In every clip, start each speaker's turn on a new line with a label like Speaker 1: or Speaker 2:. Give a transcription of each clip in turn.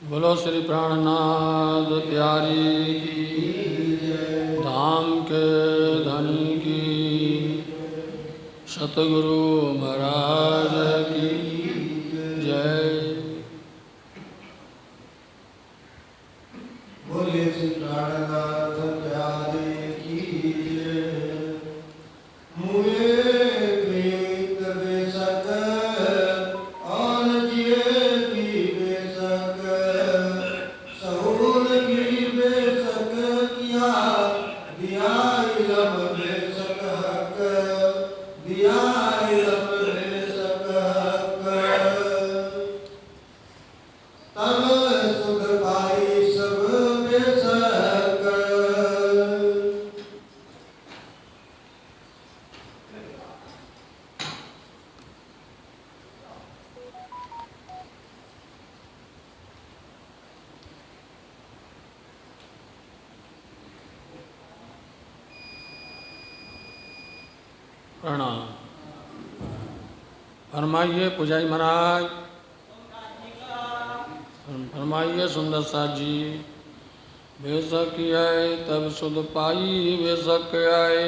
Speaker 1: बोलो श्री प्राणनाथ प्यारी की, धाम के धनी की, सतगुरु महाराज की जय।
Speaker 2: बोले श्री प्राणनाथ प्यारे की जय। मुए प्रीत बेसक और जिए की बेसक, सहूल की बेसक किया, दिया इलम बेसक हक, दिया इलम बेसक हक। तब सुख पाई सब बेसक।
Speaker 1: प्रणाम। फरमाइए पुजारी महाराज, फरमाइए सुंदर साथ जी। बेशक आए तब सुध पाई बेशक आए।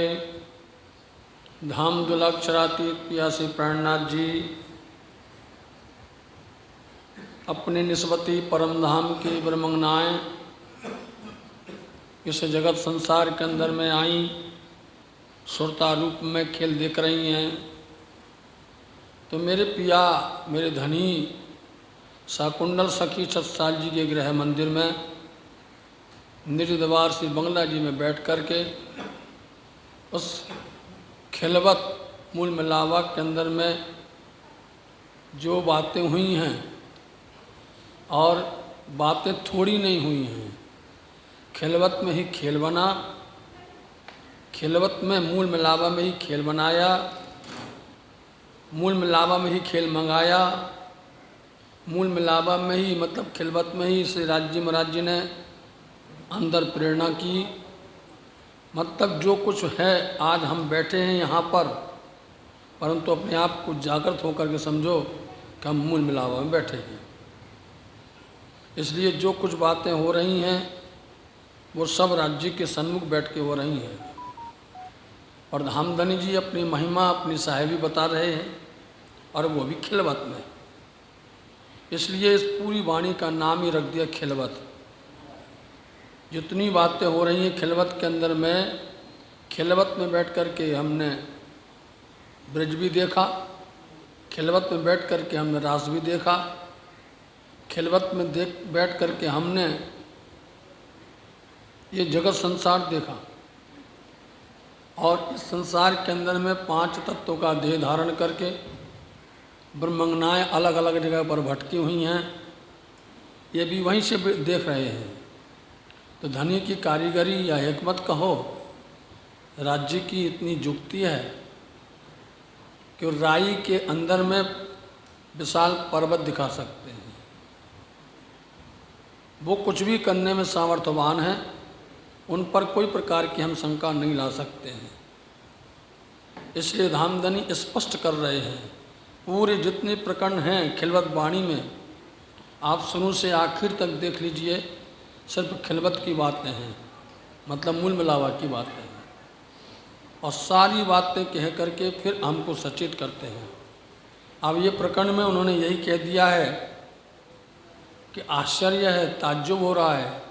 Speaker 1: धाम दुलाक्षरातीत पियासी प्राणनाथ जी अपने निस्बती परम धाम की ब्रह्मंगनाएँ इस जगत संसार के अंदर में आई, सुरता रूप में खेल देख रही हैं। तो मेरे पिया, मेरे धनी शाकुंडल सखी सतसाल जी के गृह मंदिर में निजद्वार श्री बंगला जी में बैठ कर के उस खिलवत मूल मिलावा के अंदर में जो बातें हुई हैं, और बातें थोड़ी नहीं हुई हैं, खिलवत में ही खेल बना, खिलवत में मूल मिलावा में ही खेल बनाया, मूल मिलावा में ही खेल मंगाया, मूल मिलावा में ही मतलब खिलवत में ही श्री राज्य महाराज जी ने अंदर प्रेरणा की। मतलब जो कुछ है आज हम बैठे हैं यहाँ पर, परंतु अपने आप को जागृत होकर के समझो कि हम मूल मिलावा में बैठे हैं। इसलिए जो कुछ बातें हो रही हैं वो सब राज्य के सन्मुख बैठ के हो रही हैं, और धामधनी जी अपनी महिमा अपनी साहेबी बता रहे हैं, और वो भी खिलवत में। इसलिए इस पूरी वाणी का नाम ही रख दिया खिलवत। जितनी बातें हो रही हैं खिलवत के अंदर में, खिलवत में बैठ कर के हमने ब्रज भी देखा, खिलवत में बैठ कर के हमने रास भी देखा, खिलवत में बैठ कर के हमने ये जगत संसार देखा, और इस संसार के अंदर में 5 तत्वों का देह धारण करके ब्रह्मंगनाएँ अलग अलग जगह पर भटकी हुई हैं, ये भी वहीं से देख रहे हैं। तो धनी की कारीगरी या हिकमत कहो, राज्य की इतनी जुक्ति है कि राई के अंदर में विशाल पर्वत दिखा सकते हैं। वो कुछ भी करने में सामर्थ्यवान हैं, उन पर कोई प्रकार की हम शंका नहीं ला सकते हैं। इसलिए धामधनी स्पष्ट कर रहे हैं। पूरे जितने प्रकरण हैं खिलवत वाणी में, आप शुरू से आखिर तक देख लीजिए, सिर्फ खिलवत की बातें हैं, मतलब मूल मिलावा की बातें हैं, और सारी बातें कह करके फिर हमको सचेत करते हैं। अब ये प्रकरण में उन्होंने यही कह दिया है कि आश्चर्य है, ताज्जुब हो रहा है,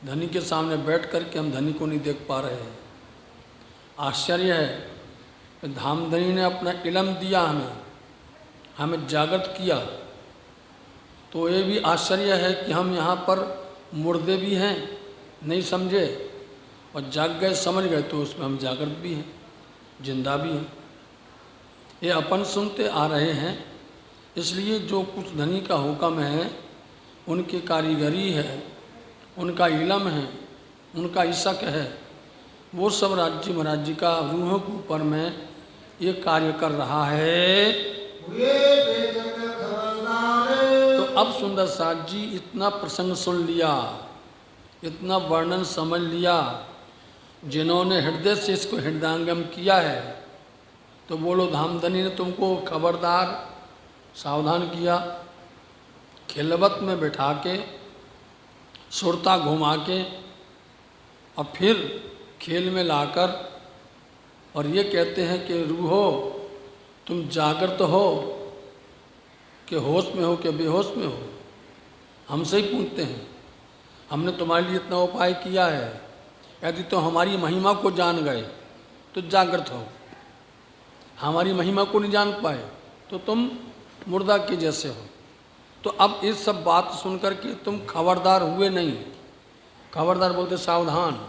Speaker 1: धनी के सामने बैठ कर के हम धनी को नहीं देख पा रहे हैं। आश्चर्य है कि धामधनी ने अपना इलम दिया, हमें जागृत किया। तो ये भी आश्चर्य है कि हम यहाँ पर मुर्दे भी हैं, नहीं समझे, और जाग गए समझ गए, तो उसमें हम जागृत भी हैं, जिंदा भी हैं। ये अपन सुनते आ रहे हैं। इसलिए जो कुछ धनी का हुक्म है, उनकी कारीगरी है, उनका इलम है, उनका इशक है, वो सब राज्य महाराज जी का रूह के ऊपर में ये कार्य कर रहा है। तो अब सुंदर साथ जी इतना प्रसंग सुन लिया, इतना वर्णन समझ लिया, जिन्होंने हृदय से इसको हृदयंगम किया है, तो बोलो धामधनी ने तुमको खबरदार सावधान किया। खिलवत में बैठा के सुरता घुमा के और फिर खेल में लाकर और ये कहते हैं कि रूहो तुम जागृत हो कि होश में हो कि बेहोश में हो। हमसे ही पूछते हैं, हमने तुम्हारे लिए इतना उपाय किया है, यदि तो हमारी महिमा को जान गए तो जागृत हो, हमारी महिमा को नहीं जान पाए तो तुम मुर्दा के जैसे हो। तो अब इस सब बात सुनकर के तुम खबरदार हुए नहीं। खबरदार बोलते सावधान।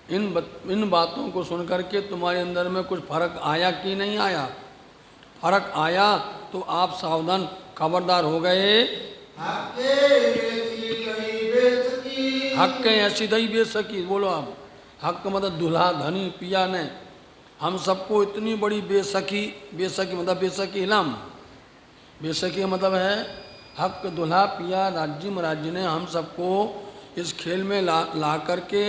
Speaker 1: इन बातों को सुनकर के तुम्हारे अंदर में कुछ फर्क आया कि नहीं आया? फर्क आया तो आप सावधान खबरदार हो गए। हक के ऐसी दही बेसकी, बोलो आप। हक मतलब दूल्हा धनी पिया ने हम सबको इतनी बड़ी बेसकी, बेसकी मतलब बेसकी इलम, बेसकी मतलब है हक दूल्हा पिया राज्य महाराज ने हम सबको इस खेल में ला करके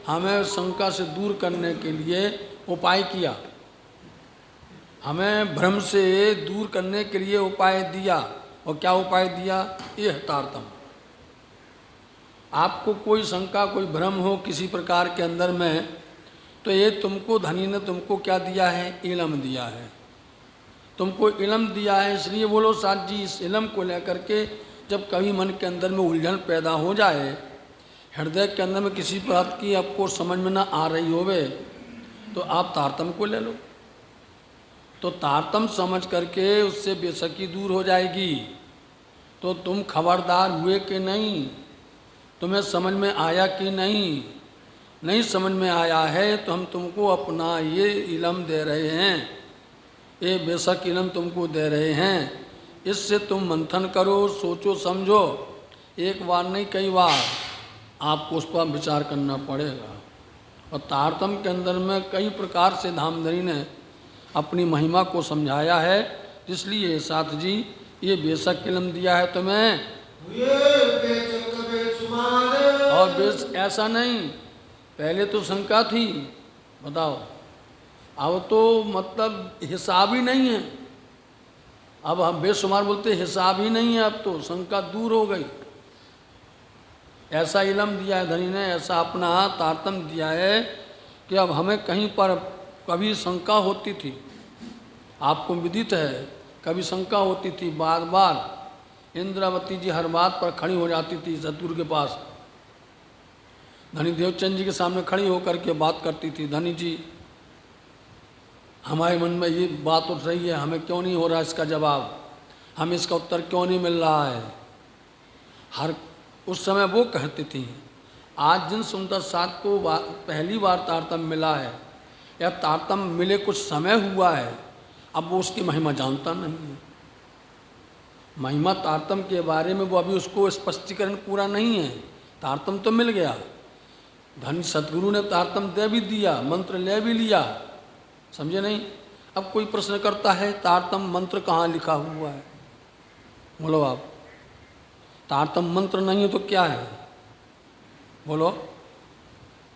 Speaker 1: हमें शंका से दूर करने के लिए उपाय किया, हमें भ्रम से दूर करने के लिए उपाय दिया। और क्या उपाय दिया? ये तारतम। आपको कोई शंका कोई भ्रम हो किसी प्रकार के अंदर में, तो ये तुमको धनी ने तुमको क्या दिया है? इलम दिया है, तुमको इलम दिया है। इसलिए बोलो साथ जी, इस इलम को लेकर के जब कभी मन के अंदर में उलझन पैदा हो जाए, हृदय के अंदर में किसी बात की आपको समझ में ना आ रही होवे, तो आप तारतम को ले लो। तो तारतम समझ करके उससे बेसकी दूर हो जाएगी। तो तुम खबरदार हुए कि नहीं? तुम्हें समझ में आया कि नहीं? नहीं समझ में आया है तो हम तुमको अपना ये इलम दे रहे हैं, ये बेशक इलम तुमको दे रहे हैं। इससे तुम मंथन करो, सोचो समझो, एक बार नहीं कई बार आपको उस पर विचार करना पड़ेगा। और तारतम के अंदर में कई प्रकार से धामधनी ने अपनी महिमा को समझाया है। इसलिए साथ जी ये बेशक इलम दिया है तुम्हें। और बेश ऐसा नहीं, पहले तो शंका थी, बताओ, अब तो मतलब हिसाब ही नहीं है। अब हम बेशुमार बोलते हिसाब ही नहीं है, अब तो शंका दूर हो गई। ऐसा इलम दिया है धनी ने, ऐसा अपना तारतम दिया है कि अब हमें कहीं पर कभी शंका होती थी, आपको विदित है, कभी शंका होती थी, बार बार इंद्रावती जी हर बात पर खड़ी हो जाती थी सतगुरु के पास। धनी देवचंद जी के सामने खड़ी होकर के बात करती थी, धनी जी हमारे मन में ये बात उठ रही है, हमें क्यों नहीं हो रहा इसका जवाब, हमें इसका उत्तर क्यों नहीं मिल रहा है। हर उस समय वो कहती थी, आज जिन सुंदर साथ को पहली बार तारतम मिला है या तारतम मिले कुछ समय हुआ है, अब वो उसकी महिमा जानता नहीं है। महिमा तारतम के बारे में वो अभी उसको स्पष्टीकरण पूरा नहीं है। तारतम तो मिल गया, धन सतगुरु ने तारतम दे भी दिया, मंत्र ले भी लिया, समझे नहीं। अब कोई प्रश्न करता है तारतम मंत्र कहाँ लिखा हुआ है? बोलो आप, तारतम मंत्र नहीं है तो क्या है? बोलो।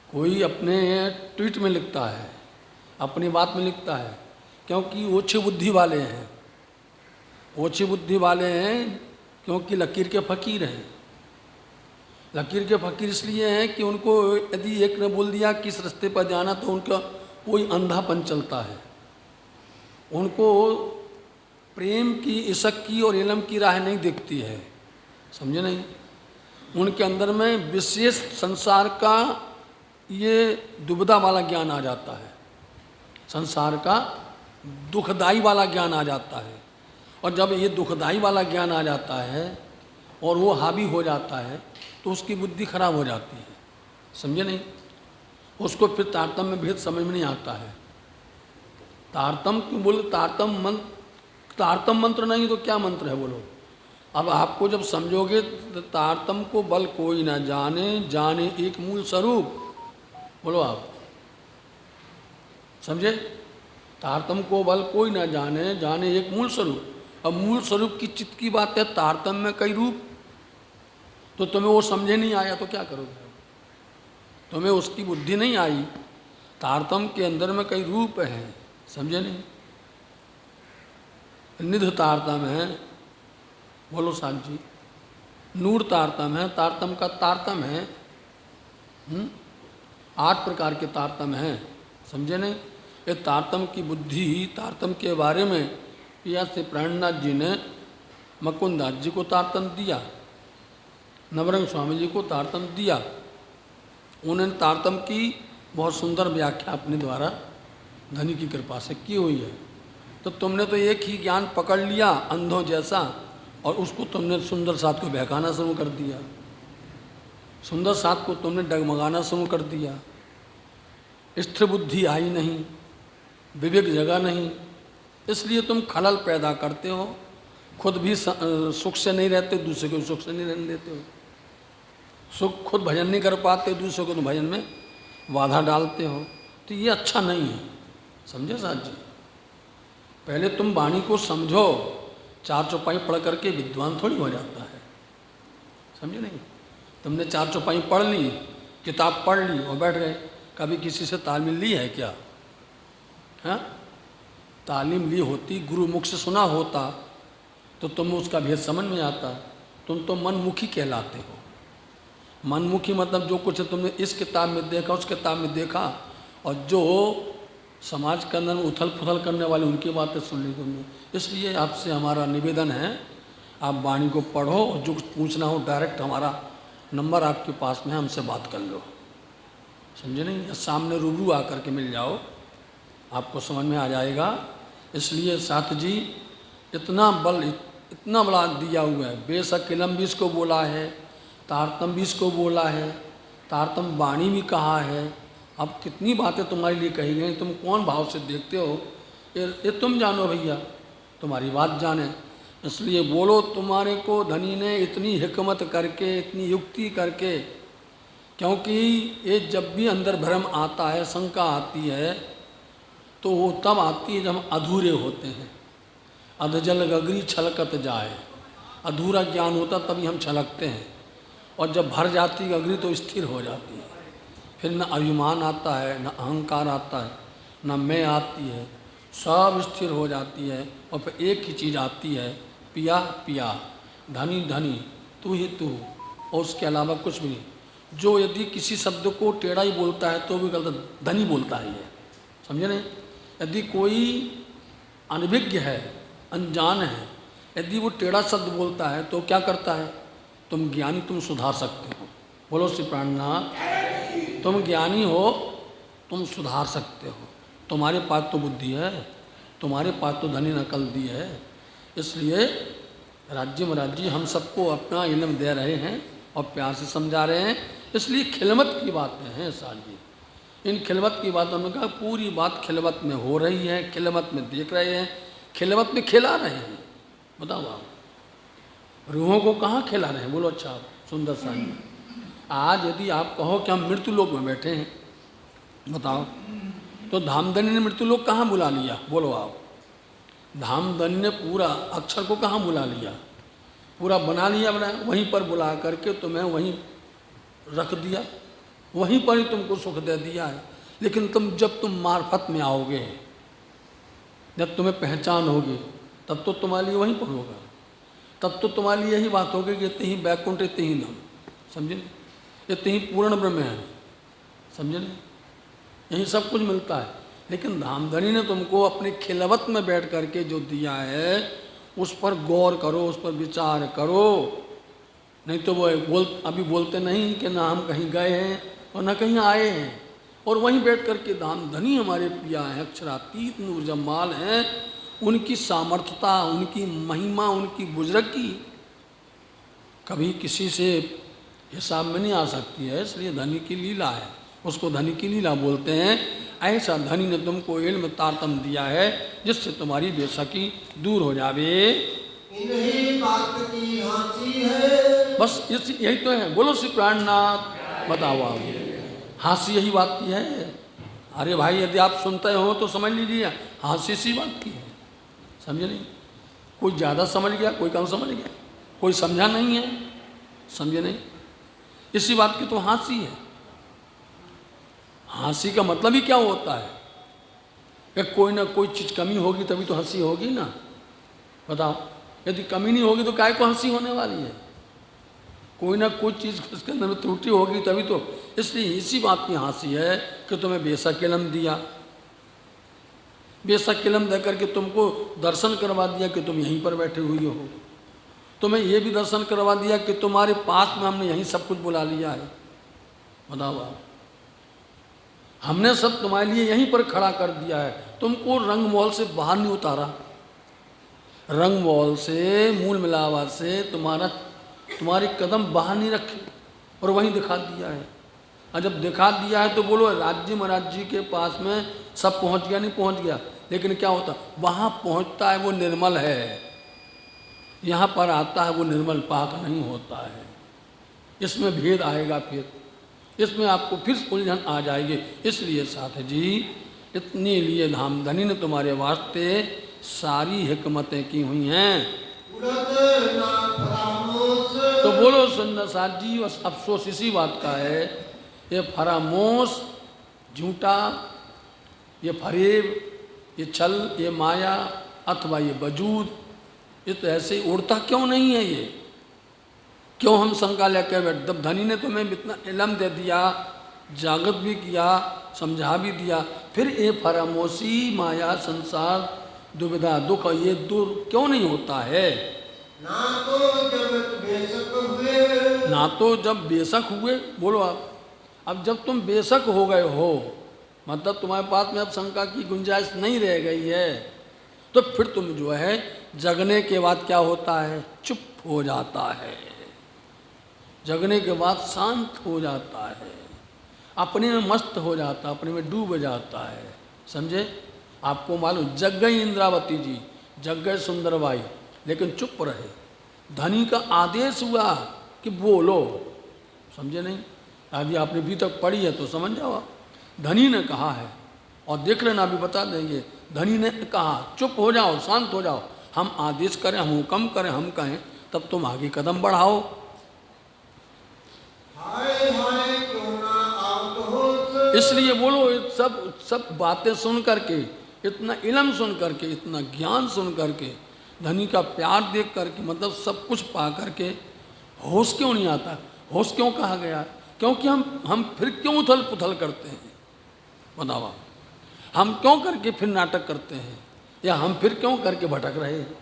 Speaker 1: कोई अपने ट्वीट में लिखता है, अपनी बात में लिखता है, क्योंकि ओछी बुद्धि वाले हैं, ओछी बुद्धि वाले हैं क्योंकि लकीर के फ़कीर हैं। लकीर के फ़कीर इसलिए हैं कि उनको यदि एक ने बोल दिया किस रास्ते पर जाना तो उनका कोई अंधापन चलता है। उनको प्रेम की, इश्क की और इल्म की राह नहीं दिखती है, समझे नहीं। उनके अंदर में विशेष संसार का ये दुविधा वाला ज्ञान आ जाता है, संसार का दुखदाई वाला ज्ञान आ जाता है। और जब ये दुखदाई वाला ज्ञान आ जाता है और वो हावी हो जाता है तो उसकी बुद्धि खराब हो जाती है, समझे नहीं। उसको फिर तारतम में भेद समझ में नहीं आता है। तारतम क्यों बोले? तारतम मंत्र नहीं तो क्या मंत्र है बोलो। अब आपको जब समझोगे तो तारतम को बल कोई ना जाने, जाने एक मूल स्वरूप, बोलो आप, समझे। तारतम को बल कोई ना जाने, जाने एक मूल स्वरूप। अब मूल स्वरूप की चित्त की बात है, तारतम में कई रूप, तो तुम्हें वो समझे नहीं आया तो क्या करोगे? तुम्हें उसकी बुद्धि नहीं आई। तारतम के अंदर में कई रूप हैं, समझे नहीं। निध तारतम है, बोलो साथ जी, नूर तारतम है, तारतम का तारतम है, 8 प्रकार के तारतम हैं, समझे नहीं। ये तारतम की बुद्धि, तारतम के बारे में पिया से प्राणनाथ जी ने मकुंदास जी को तारतम दिया, नवरंग स्वामी जी को तारतम दिया। उन्होंने तारतम की बहुत सुंदर व्याख्या अपने द्वारा धनी की कृपा से की हुई है। तो तुमने तो एक ही ज्ञान पकड़ लिया अंधों जैसा, और उसको तुमने सुंदर साथ को बहकाना शुरू कर दिया, सुंदर साथ को तुमने डगमगाना शुरू कर दिया। स्थिर बुद्धि आई नहीं, विवेक जगह नहीं, इसलिए तुम खलल पैदा करते हो। खुद भी सुख से नहीं रहते, दूसरे को सुख से नहीं रहने देते हो। सुख खुद भजन नहीं कर पाते, दूसरे को तो भजन में बाधा डालते हो। तो ये अच्छा नहीं है, समझे साहब जी। पहले तुम वाणी को समझो, 4 चौपाई पढ़ करके विद्वान थोड़ी हो जाता है, समझे नहीं। तुमने 4 चौपाई पढ़ ली, किताब पढ़ ली और बैठ गए, कभी किसी से तालीम ली है क्या? हाँ, तालीम ली होती, गुरु मुख से सुना होता तो तुम्हें उसका भेद समझ में आता। तुम तो मनमुखी कहलाते हो। मनमुखी मतलब जो कुछ तुमने इस किताब में देखा, उस किताब में देखा, और जो समाज के अंदर में उथल पुथल करने वाले उनकी बातें सुन ली तुमने। इसलिए आपसे हमारा निवेदन है, आप वाणी को पढ़ो, जो कुछ पूछना हो डायरेक्ट हमारा नंबर आपके पास में है, हमसे बात कर लो, समझे नहीं। सामने रूबरू आकर के मिल जाओ, आपको समझ में आ जाएगा। इसलिए साथ जी इतना बल, इतना बड़ा दिया हुआ है। बेशकिलम भी इसको बोला है, तारतम भी इसको बोला है, तारतम वाणी भी कहा है। अब कितनी बातें तुम्हारे लिए कही गई, तुम कौन भाव से देखते हो ये तुम जानो भैया, तुम्हारी बात जाने। इसलिए बोलो, तुम्हारे को धनी ने इतनी हिकमत करके, इतनी युक्ति करके, क्योंकि ये जब भी अंदर भ्रम आता है, शंका आती है, तो वो तब आती है जब हम अधूरे होते हैं। अधजल गगरी छलकत जाए, अधूरा ज्ञान होता तभी हम छलकते हैं, और जब भर जाती गगरी तो स्थिर हो जाती है। फिर न अभिमान आता है, न अहंकार आता है, न मैं आती है, सब स्थिर हो जाती है। और फिर एक ही चीज़ आती है, पिया पिया, धनी धनी, तू ही तू, और उसके अलावा कुछ भी नहीं। जो यदि किसी शब्द को टेढ़ा ही बोलता है तो भी गलत धनी बोलता है, ये समझे नहीं। यदि कोई अनभिज्ञ है, अनजान है, यदि वो टेढ़ा शब्द बोलता है तो क्या करता है? तुम ज्ञानी, तुम सुधार सकते हो। बोलो श्री प्राणनाथ, तुम ज्ञानी हो, तुम सुधार सकते हो। तुम्हारे पास तो बुद्धि है, तुम्हारे पास तो धनी नकल दी है। इसलिए राज्य महाराज जी हम सबको अपना इल्म दे रहे हैं और प्यार से समझा रहे हैं। इसलिए खिलमत की बातें हैं साल जी। इन खिलमत की बातों में कहा, पूरी बात खिलमत में हो रही है, खिलमत में देख रहे हैं, खिलमत में खिला रहे हैं। बताओ आप, रूहों को कहाँ खिला रहे हैं? बोलो अच्छा सुंदर सा। आज यदि आप कहो कि हम मृत्यु लोक में बैठे हैं, बताओ, तो धामधनी ने मृत्यु लोक कहाँ बुला लिया? बोलो आप। धामधनी ने पूरा अक्षर को कहाँ बुला लिया? पूरा बना लिया, बनाया, वहीं पर बुला करके तुम्हें वहीं रख दिया, वहीं पर ही तुमको सुख दे दिया है। लेकिन जब तुम मार्फत में आओगे, जब तुम्हें पहचान होगी, तब तो तुम्हारे लिए वहीं पर होगा। तब तो तुम्हारे लिए यही बात होगी कि इतने ही बैकुंठ, इतने ही नाम, समझे, इतने ही पूर्ण ब्रह्म है, समझे नहीं, यही सब कुछ मिलता है। लेकिन धामधनी ने तुमको अपने खिलवत में बैठ करके जो दिया है, उस पर गौर करो, उस पर विचार करो। नहीं तो वो अभी बोलते नहीं कि ना हम कहीं गए हैं और ना कहीं आए हैं, और वहीं बैठ करके धामधनी हमारे पिया हैं, अक्षरातीत नूर जमाल हैं। उनकी सामर्थ्यता, उनकी महिमा, उनकी बुजुर्गी कभी किसी से हिसाब में नहीं आ सकती है। इसलिए धनी की लीला है, उसको धनी की लीला बोलते हैं। ऐसा धनी ने तुमको इल्म तारतम दिया है जिससे तुम्हारी बेशकी दूर हो जावे।
Speaker 2: इन्हीं बात की हंसी है,
Speaker 1: बस यही तो है। बोलो श्री प्राणनाथ। बताओ आप, हंसी यही बात की है। अरे भाई, यदि आप सुनते हो तो समझ लीजिए हंसी इसी बात की है, समझे नहीं। कोई ज़्यादा समझ गया, कोई कम समझ गया, कोई समझा नहीं है, समझे नहीं। इसी बात की तो हंसी है। हंसी का मतलब ही क्या होता है कि कोई ना कोई चीज़ कमी होगी तभी तो हंसी होगी ना। बताओ, यदि कमी नहीं होगी तो काय को हंसी होने वाली है? कोई ना कोई चीज़ उसके अंदर में त्रुटि होगी तभी तो। इसलिए इसी बात की हंसी है कि तुम्हें बेशक इल्म दिया, बेशक इल्म दे करके तुमको दर्शन करवा दिया कि तुम यहीं पर बैठे हुए हो। तुम्हें ये भी दर्शन करवा दिया कि तुम्हारे पास में हमने यहीं सब कुछ बुला लिया है। बताओ आप, हमने सब तुम्हारे लिए यहीं पर खड़ा कर दिया है, तुमको रंग महल से बाहर नहीं उतारा। रंग महल से, मूल मिलावट से तुम्हारी कदम बाहर नहीं रखे और वहीं दिखा दिया है। और जब दिखा दिया है तो बोलो राज्य महाराज जी के पास में सब पहुंच गया, नहीं पहुंच गया, लेकिन क्या होता, वहाँ पहुंचता है वो निर्मल है, यहाँ पर आता है वो निर्मल पाक नहीं होता है। इसमें भेद आएगा, फिर इसमें आपको फिर उलझन आ जाएगी। इसलिए साथ जी इतने लिए धामधनी ने तुम्हारे वास्ते सारी हिकमतें की हुई हैं। तो बोलो सुंदर साथ जी, बस अफसोस इसी बात का है, ये फरामोश, झूठा, ये फरेब, ये छल, ये माया अथवा ये वजूद, ये तो ऐसे ही उड़ता क्यों नहीं है? ये क्यों हम शंका लेकर बैठ? जब धनी ने तुम्हें इतना इल्म दे दिया, जागृत भी किया, समझा भी दिया, फिर ये फरामोशी, माया, संसार, दुविधा, दुख, ये दूर क्यों नहीं होता है?
Speaker 2: ना तो जब बेशक हुए, बोलो आप, अब जब तुम बेशक हो गए हो, मतलब तुम्हारे पास में अब शंका की गुंजाइश नहीं रह गई है, तो फिर तुम जो है जगने के बाद क्या होता है? चुप हो जाता है। जगने के बाद शांत हो जाता है, अपने में मस्त हो जाता है, अपने में डूब जाता है। समझे? आपको मालूम, जग गई इंद्रावती जी, जग गए सुंदरबाई, लेकिन चुप रहे। धनी का आदेश हुआ कि बोलो, समझे नहीं? यदि आपने अभी तक पढ़ी है तो समझ जाओ। धनी ने कहा है, और देख लेना, अभी बता देंगे। धनी ने कहा चुप हो जाओ, शांत हो जाओ, हम आदेश करें, हम हुक्म करें, हम कहें, तब तुम आगे कदम बढ़ाओ। इसलिए बोलो, सब बातें सुन करके, इतना इल्म सुन करके, इतना ज्ञान सुन करके, धनी का प्यार देख करके, मतलब सब कुछ पा करके होश क्यों नहीं आता? होश क्यों कहा गया? क्योंकि हम फिर क्यों उथल पुथल करते हैं? बताओ, हम क्यों करके फिर नाटक करते हैं, या हम फिर क्यों करके भटक रहे हैं?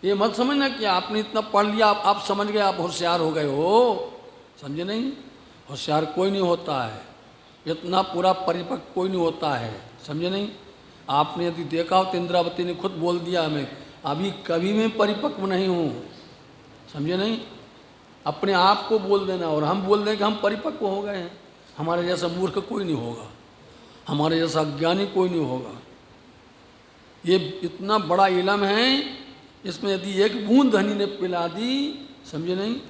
Speaker 2: ये मत समझना कि आपने इतना पढ़ लिया, आप समझ गए, आप होशियार हो गए हो। समझे नहीं? होशियार कोई नहीं होता है, इतना पूरा परिपक्व कोई नहीं होता है। समझे नहीं? आपने यदि देखा हो तो इंद्रावती ने खुद बोल दिया, मैं अभी कभी मैं परिपक्व नहीं हूँ। समझे नहीं? अपने आप को बोल देना, और हम बोल दें कि हम परिपक्व हो गए हैं। हमारे जैसा मूर्ख कोई नहीं होगा, हमारे जैसा अज्ञानी कोई नहीं होगा। ये इतना बड़ा इल्म है, इसमें यदि एक बूंद धनी ने पिला दी, समझे नहीं,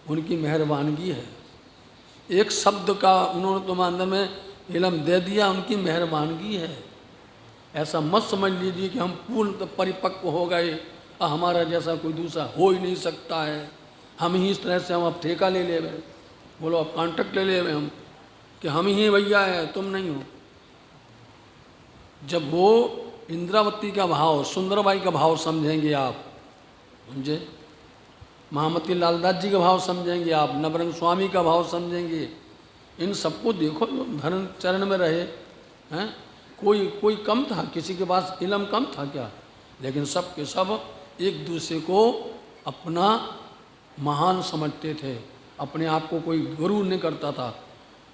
Speaker 2: उनकी मेहरबानगी है। एक शब्द का उन्होंने तुम्हारे अंदर में इल्म दे दिया, उनकी मेहरबानगी है। ऐसा मत समझ लीजिए कि हम पूर्ण परिपक्व हो गए, हमारा जैसा कोई दूसरा हो ही नहीं सकता है, हम ही इस तरह से हम अब ठेका ले ले गए, बोलो अब कॉन्ट्रैक्ट ले ले गए हम कि हम ही भैया है, तुम नहीं हो। जब वो इंद्रावती का भाव, सुंदरबाई का भाव समझेंगे आप, समझे, महामती लालदास जी का भाव समझेंगे आप, नवरंग स्वामी का भाव समझेंगे, इन सबको देखो जो धर्म चरण में रहे हैं। कोई कम था? किसी के पास इल्म कम था क्या? लेकिन सब के सब एक दूसरे को अपना महान समझते थे। अपने आप को कोई गुरु नहीं करता था,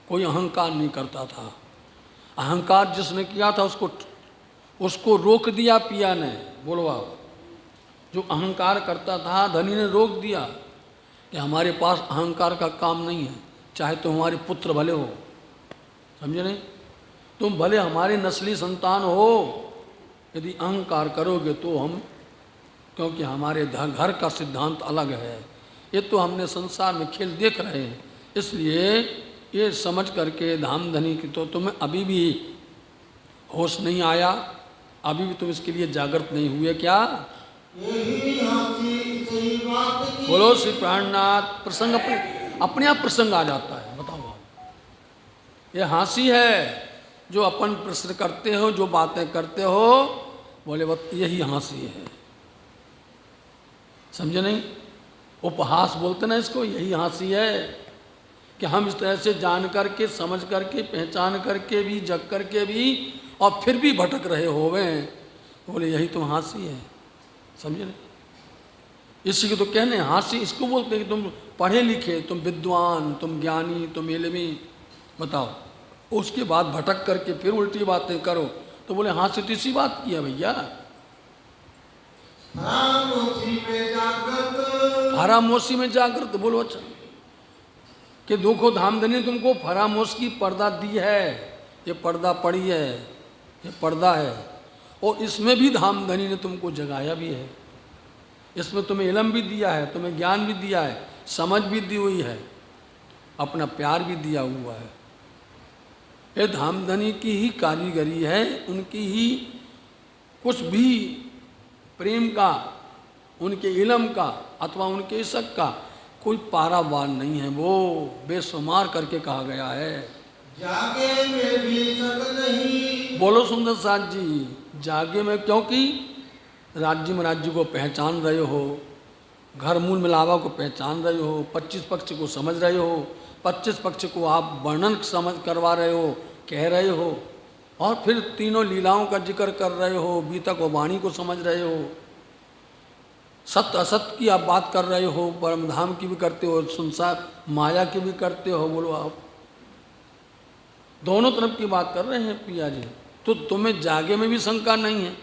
Speaker 2: कोई अहंकार नहीं करता था। अहंकार जिसने किया था उसको रोक दिया पिया ने। बोलो आप, जो अहंकार करता था धनी ने रोक दिया कि हमारे पास अहंकार का काम नहीं है, चाहे तो हमारे पुत्र भले हो। समझे नहीं? तुम भले हमारी नस्ली संतान हो, यदि अहंकार करोगे तो हम, क्योंकि हमारे घर का सिद्धांत अलग है, ये तो हमने संसार में खेल देख रहे हैं। इसलिए ये समझ करके धामधनी की तो तुम्हें अभी भी होश नहीं आया, अभी भी तुम इसके लिए जागृत नहीं हुए क्या? बोलो श्री प्राणनाथ। प्रसंग अपने आप प्रसंग आ जाता है। बताओ, ये हंसी है जो अपन प्रश्न करते हो, जो बातें करते हो, बोले बस यही हंसी है। समझे नहीं?
Speaker 1: उपहास बोलते ना इसको, यही हंसी है कि हम इस तरह से जान करके, समझ करके, पहचान करके भी, जग करके भी, और फिर भी भटक रहे होवे। बोले यही तो हंसी है, समझे ना? इसी को तो कहने हंसी इसको बोलते हैं कि तुम पढ़े लिखे, तुम विद्वान, तुम ज्ञानी, तुम इल्मी, बताओ, उसके बाद भटक करके फिर उल्टी बातें करो। तो बोले हंसी तो इसी बात की है भैया। फरामोशी में जागृत, बोलो अच्छा कि देखो धामधनी ने तुमको फरामोश की पर्दा दी है, ये पर्दा पड़ी है, ये पर्दा है, और इसमें भी धामधनी ने तुमको जगाया भी है। इसमें तुम्हें इल्म भी दिया है, तुम्हें ज्ञान भी दिया है, समझ भी दी हुई है, अपना प्यार भी दिया हुआ है। ये धामधनी की ही कारीगरी है, उनकी ही कुछ भी प्रेम का, उनके इल्म का अथवा उनके इशक का कोई पारावार नहीं है। वो बेशुमार करके कहा गया है।
Speaker 3: जागे में भी शक नहीं।
Speaker 1: बोलो सुंदर साथ जी, जागे में, क्योंकि राज्य में राज्य को पहचान रहे हो, घर मूल मिलावा को पहचान रहे हो, 25 पक्ष को समझ रहे हो, 25 पक्ष को आप वर्णन समझ करवा रहे हो, कह रहे हो, और फिर तीनों लीलाओं का जिक्र कर रहे हो, बीतक और वाणी को समझ रहे हो, सत्य असत्य की आप बात कर रहे हो, परम धाम की भी करते हो, संसार माया की भी करते हो। बोलो आप दोनों तरफ की बात कर रहे हैं पिया जी। तो तुम्हें जागे में भी शंका नहीं है,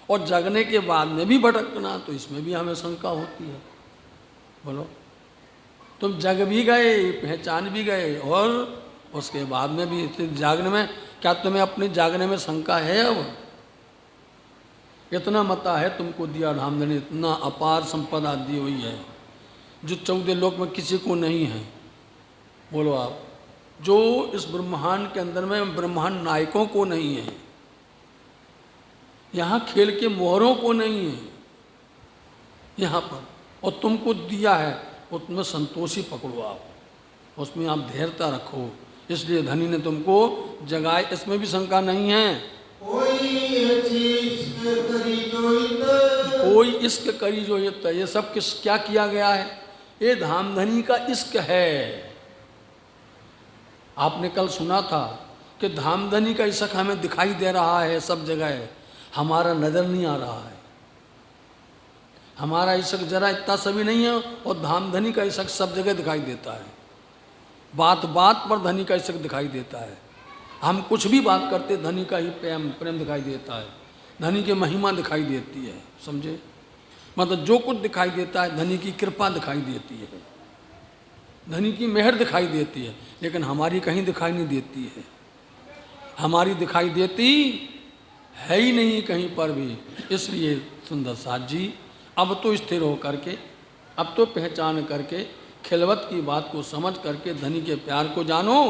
Speaker 1: और जगने के बाद में भी भटकना, तो इसमें भी हमें शंका होती है। बोलो, तुम जग भी गए, पहचान भी गए, और उसके बाद में भी जागने में, क्या तुम्हें अपने जागने में शंका है? अब इतना मता है तुमको दिया धामधनी ने, इतना अपार संपदा दी हुई है जो 14 लोक में किसी को नहीं है। बोलो आप, जो इस ब्रह्मांड के अंदर में ब्रह्मांड नायकों को नहीं है, यहाँ खेल के मोहरों को नहीं है यहाँ पर, और तुमको दिया है, उसमें संतोषी पकड़ो आप, उसमें आप धैर्यता रखो। इसलिए धनी ने तुमको जगाए, इसमें भी शंका नहीं है। कोई इश्क करी जो ये सब किस क्या किया गया है? ये धामधनी का इश्क है। आपने कल सुना था कि धामधनी का इश्क हमें दिखाई दे रहा है सब जगह, हमारा नजर नहीं आ रहा है। हमारा इश्क जरा इतना सभी नहीं है, और धामधनी का इश्क सब जगह दिखाई देता है। बात बात पर धनी का इश्क दिखाई देता है। हम कुछ भी बात करते, धनी का ही प्रेम दिखाई देता है, धनी की महिमा दिखाई देती है, समझे? मतलब जो कुछ दिखाई देता है, धनी की कृपा दिखाई देती है, धनी की मेहर दिखाई देती है, लेकिन हमारी कहीं दिखाई नहीं देती है। हमारी दिखाई देती है ही नहीं कहीं पर भी। इसलिए सुंदर साथ जी, अब तो स्थिर होकर के, अब तो पहचान करके, खिलवत की बात को समझ करके धनी के प्यार को जानो।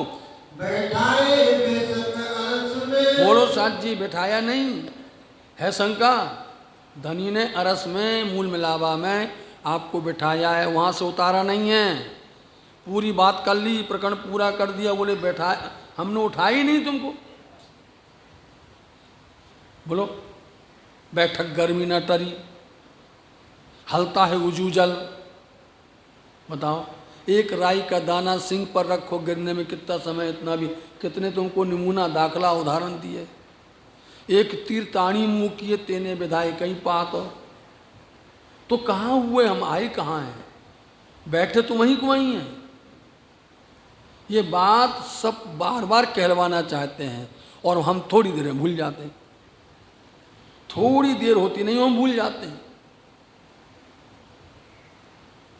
Speaker 3: बैठाए बेशक अरस में।
Speaker 1: बोलो साथ जी, बैठाया नहीं है शंका। धनी ने अरस में, मूल मिलावा में आपको बिठाया है, वहाँ से उतारा नहीं है। पूरी बात कर ली, प्रकरण पूरा कर दिया, बोले बैठा, हमने उठाई नहीं तुमको। बोलो, बैठक गर्मी न टरी, हलता है उजू जल। बताओ, एक राई का दाना सिंह पर रखो, गिरने में कितना समय, इतना भी, कितने तुमको नमूना दाखला उदाहरण दिए। एक तीर ताणी मुँह किए, तेने विधाए कहीं पात। तो कहाँ हुए हम, आए कहाँ हैं? बैठे तो वहीं को वहीं हैं। ये बात सब बार बार कहलवाना चाहते हैं, और हम थोड़ी देर में भूल जाते हैं। थोड़ी देर होती नहीं, हम भूल जाते हैं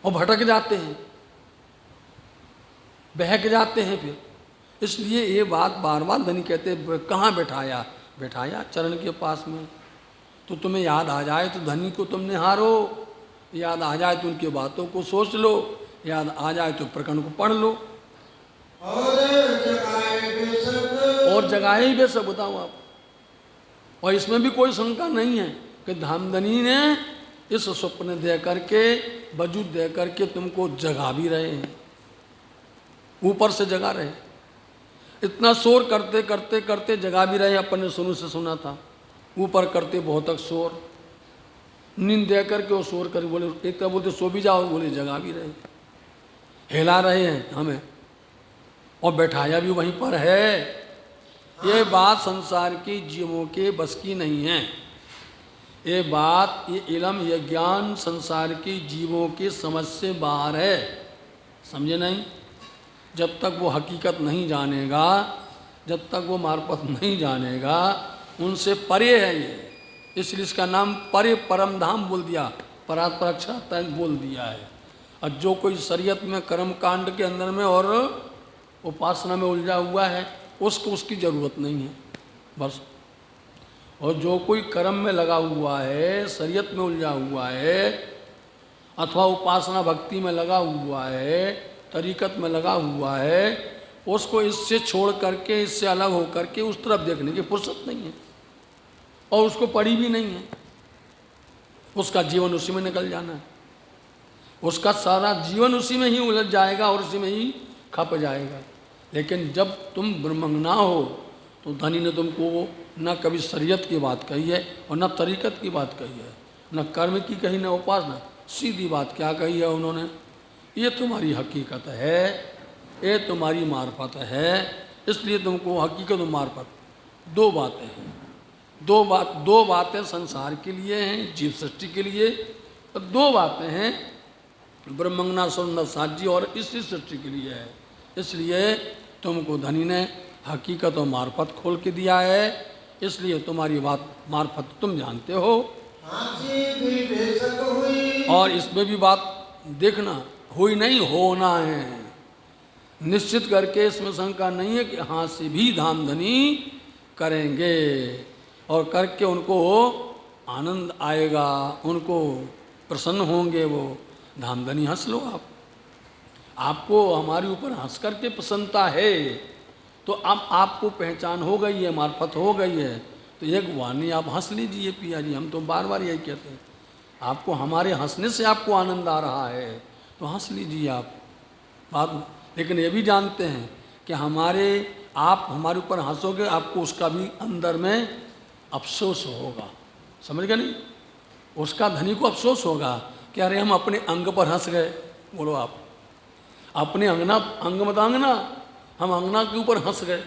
Speaker 1: और भटक जाते हैं, बहक जाते हैं फिर। इसलिए ये बात बार बार धनी कहते, कहाँ बैठाया? बैठाया चरण के पास में। तो तुम्हें याद आ जाए तो धनी को तुम निहारो, याद आ जाए तो उनकी बातों को सोच लो, याद आ जाए तो प्रकरण को पढ़ लो।
Speaker 3: और
Speaker 1: जगाए ही बेशक, बताऊँ आप। और इसमें भी कोई शंका नहीं है कि धामधनी ने इस स्वप्न दे करके, वजूद दे करके तुमको जगा भी रहे हैं, ऊपर से जगा रहे। इतना शोर करते करते करते जगा भी रहे। अपन ने सुनू से सुना था, ऊपर करते बहुत तक शोर,
Speaker 2: नींद दे करके वो शोर कर बोले, एक तो बोलते सो भी जाओ, बोले जगा भी रहे, हिला रहे हैं हमें और बैठाया भी वहीं पर है। ये बात संसार के जीवों के बस की नहीं है। ये बात, ये इल्म, ये ज्ञान संसार के जीवों की समझ से बाहर है, समझे नहीं? जब तक वो हकीकत नहीं जानेगा, जब तक वो मार्फत नहीं जानेगा, उनसे परे है ये। इसलिए इसका नाम परे परम धाम बोल दिया, परात्परक्षा बोल दिया है। और जो कोई शरीयत में कर्म कांड के अंदर में और उपासना में उलझा हुआ है, उसको उसकी ज़रूरत नहीं है बस। और जो कोई कर्म में लगा हुआ है, शरीयत में उलझा हुआ है, अथवा उपासना भक्ति में लगा हुआ है, तरीकत में लगा हुआ है, उसको इससे छोड़ करके, इससे अलग हो करके उस तरफ देखने की फुर्सत नहीं है और उसको पड़ी भी नहीं है। उसका जीवन उसी में निकल जाना है, उसका सारा जीवन उसी में ही उलझ जाएगा और उसी में ही खप जाएगा। लेकिन जब तुम ब्रह्मज्ञ ना हो तो धनी ने तुमको न कभी शरीयत की बात कही है और न तरीकत की बात कही है, न कर्म की कही, न उपासना। सीधी बात क्या कही है उन्होंने, ये तुम्हारी हकीकत है, ये तुम्हारी मार्फत है। इसलिए तुमको हकीकत और मार्फत दो बातें हैं। दो बातें संसार के लिए हैं, जीव सृष्टि के लिए, और दो बातें हैं ब्रह्मज्ञ सुंदर साजी और इसी सृष्टि के लिए है। इसलिए तुमको धनी ने हकीकत और मार्फत खोल के दिया है, इसलिए तुम्हारी बात मार्फत तुम जानते हो। और इसमें भी बात देखना, हुई नहीं, होना है। निश्चित करके इसमें शंका नहीं है कि हाँ से भी धामधनी करेंगे और करके उनको आनंद आएगा, उनको प्रसन्न होंगे वो। धामधनी हंस लो आप, आपको हमारे ऊपर हंस करके प्रसन्नता है तो अब आपको पहचान हो गई है, मार्फत हो गई है, तो एक वाणी आप हंस लीजिए पिया जी। हम तो बार बार यही कहते हैं, आपको हमारे हंसने से आपको आनंद आ रहा है तो हंस लीजिए आप बाद में। लेकिन ये भी जानते हैं कि आप हमारे ऊपर हंसोगे, आपको उसका भी अंदर में अफसोस होगा, समझ गए नहीं? उसका धनी को अफसोस होगा कि अरे हम अपने अंग पर हंस गए। बोलो आप, अपने अंग मत अंगना, हम अंगना के ऊपर हंस गए,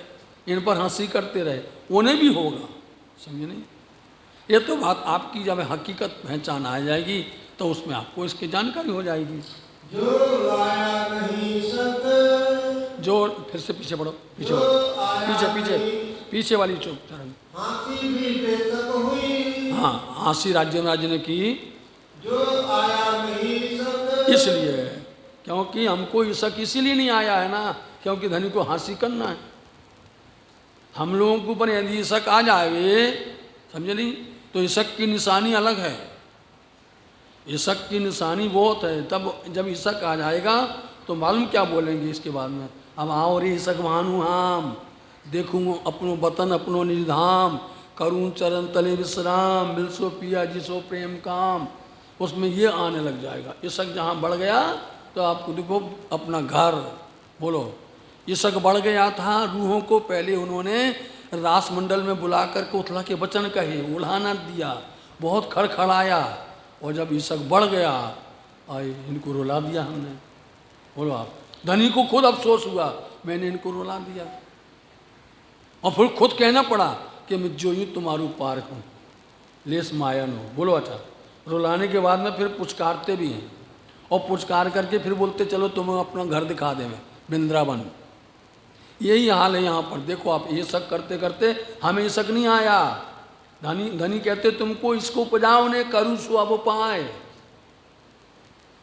Speaker 2: इन पर हंसी करते रहे, उन्हें भी होगा, समझे नहीं? ये तो बात आपकी जब हकीकत पहचान आ जाएगी तो उसमें आपको इसकी जानकारी हो जाएगी।
Speaker 3: जो लाया नहीं सत,
Speaker 2: जो फिर से पीछे बढ़ो, पीछे पीछे वाली चौक चरण।
Speaker 3: हाथी भी बेसक हुई,
Speaker 2: हाँ, हाँसी राज्य ने की,
Speaker 3: जो आया नहीं सत,
Speaker 2: इसलिए क्योंकि हमको ये शक इसीलिए नहीं आया है ना, क्योंकि धनी को हाँसी करना है। हम लोगों के ऊपर यदि शक आ जाए, समझे नहीं, तो ये शक की निशानी अलग है, ये शक की निशानी बहुत है। तब जब शक आ जाएगा तो मालूम क्या बोलेंगे इसके बाद में, अब आओ रे शक मानू हम, देखूँ अपनो वतन अपनो निधाम, करूँ चरण तले विश्राम, मिलसो पिया जिसो प्रेम काम। उसमें ये आने लग जाएगा। ये शक जहाँ बढ़ गया तो आपको देखो अपना घर, बोलो ये शक बढ़ गया था। रूहों को पहले उन्होंने रास मंडल में बुला करके उथला के वचन कहे, उल्हाना दिया, बहुत खड़खड़ाया, और जब ये शक बढ़ गया आए इनको रुला दिया हमने। बोलो आप, धनी को खुद अफसोस हुआ मैंने इनको रुला दिया, और फिर खुद कहना पड़ा कि मैं जो यूँ तुम्हारू पार हूँ लेस मायन हो। बोलो अच्छा, रुलाने के बाद में फिर पुचकारते भी हैं, और पुचकार करके फिर बोलते चलो तुम्हें अपना घर दिखा दे मैं वृंदावन। यही हाल है यहाँ पर। देखो आप, ये शक करते करते हमें शक नहीं आया। धनी कहते तुमको इसको उपजाओ ने करूँ सो अब पाए,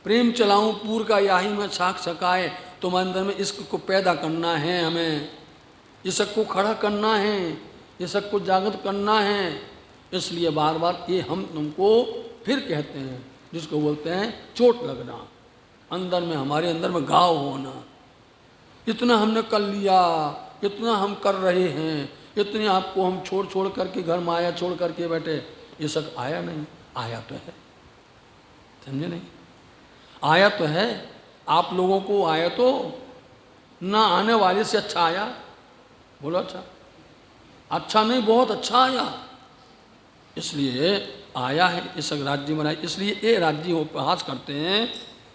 Speaker 2: प्रेम चलाऊं पूर का याही में छाक छकाए। तुम अंदर में इश्क को पैदा करना है, हमें इश्क को खड़ा करना है, इश्क को जागृत करना है। इसलिए बार बार ये हम तुमको फिर कहते हैं, जिसको बोलते हैं चोट लगना, अंदर में हमारे अंदर में घाव होना। इतना हमने कर लिया, इतना हम कर रहे हैं, इतने आपको हम छोड़ छोड़ करके घर माया छोड़ करके बैठे, ये शक आया नहीं? आया तो है, समझे नहीं? आया तो है। आप लोगों को आया तो ना आने वाले से अच्छा आया। बोलो अच्छा, अच्छा नहीं बहुत अच्छा आया। इसलिए आया है इस राज्य में, इसलिए ये राज्य उपहास करते हैं।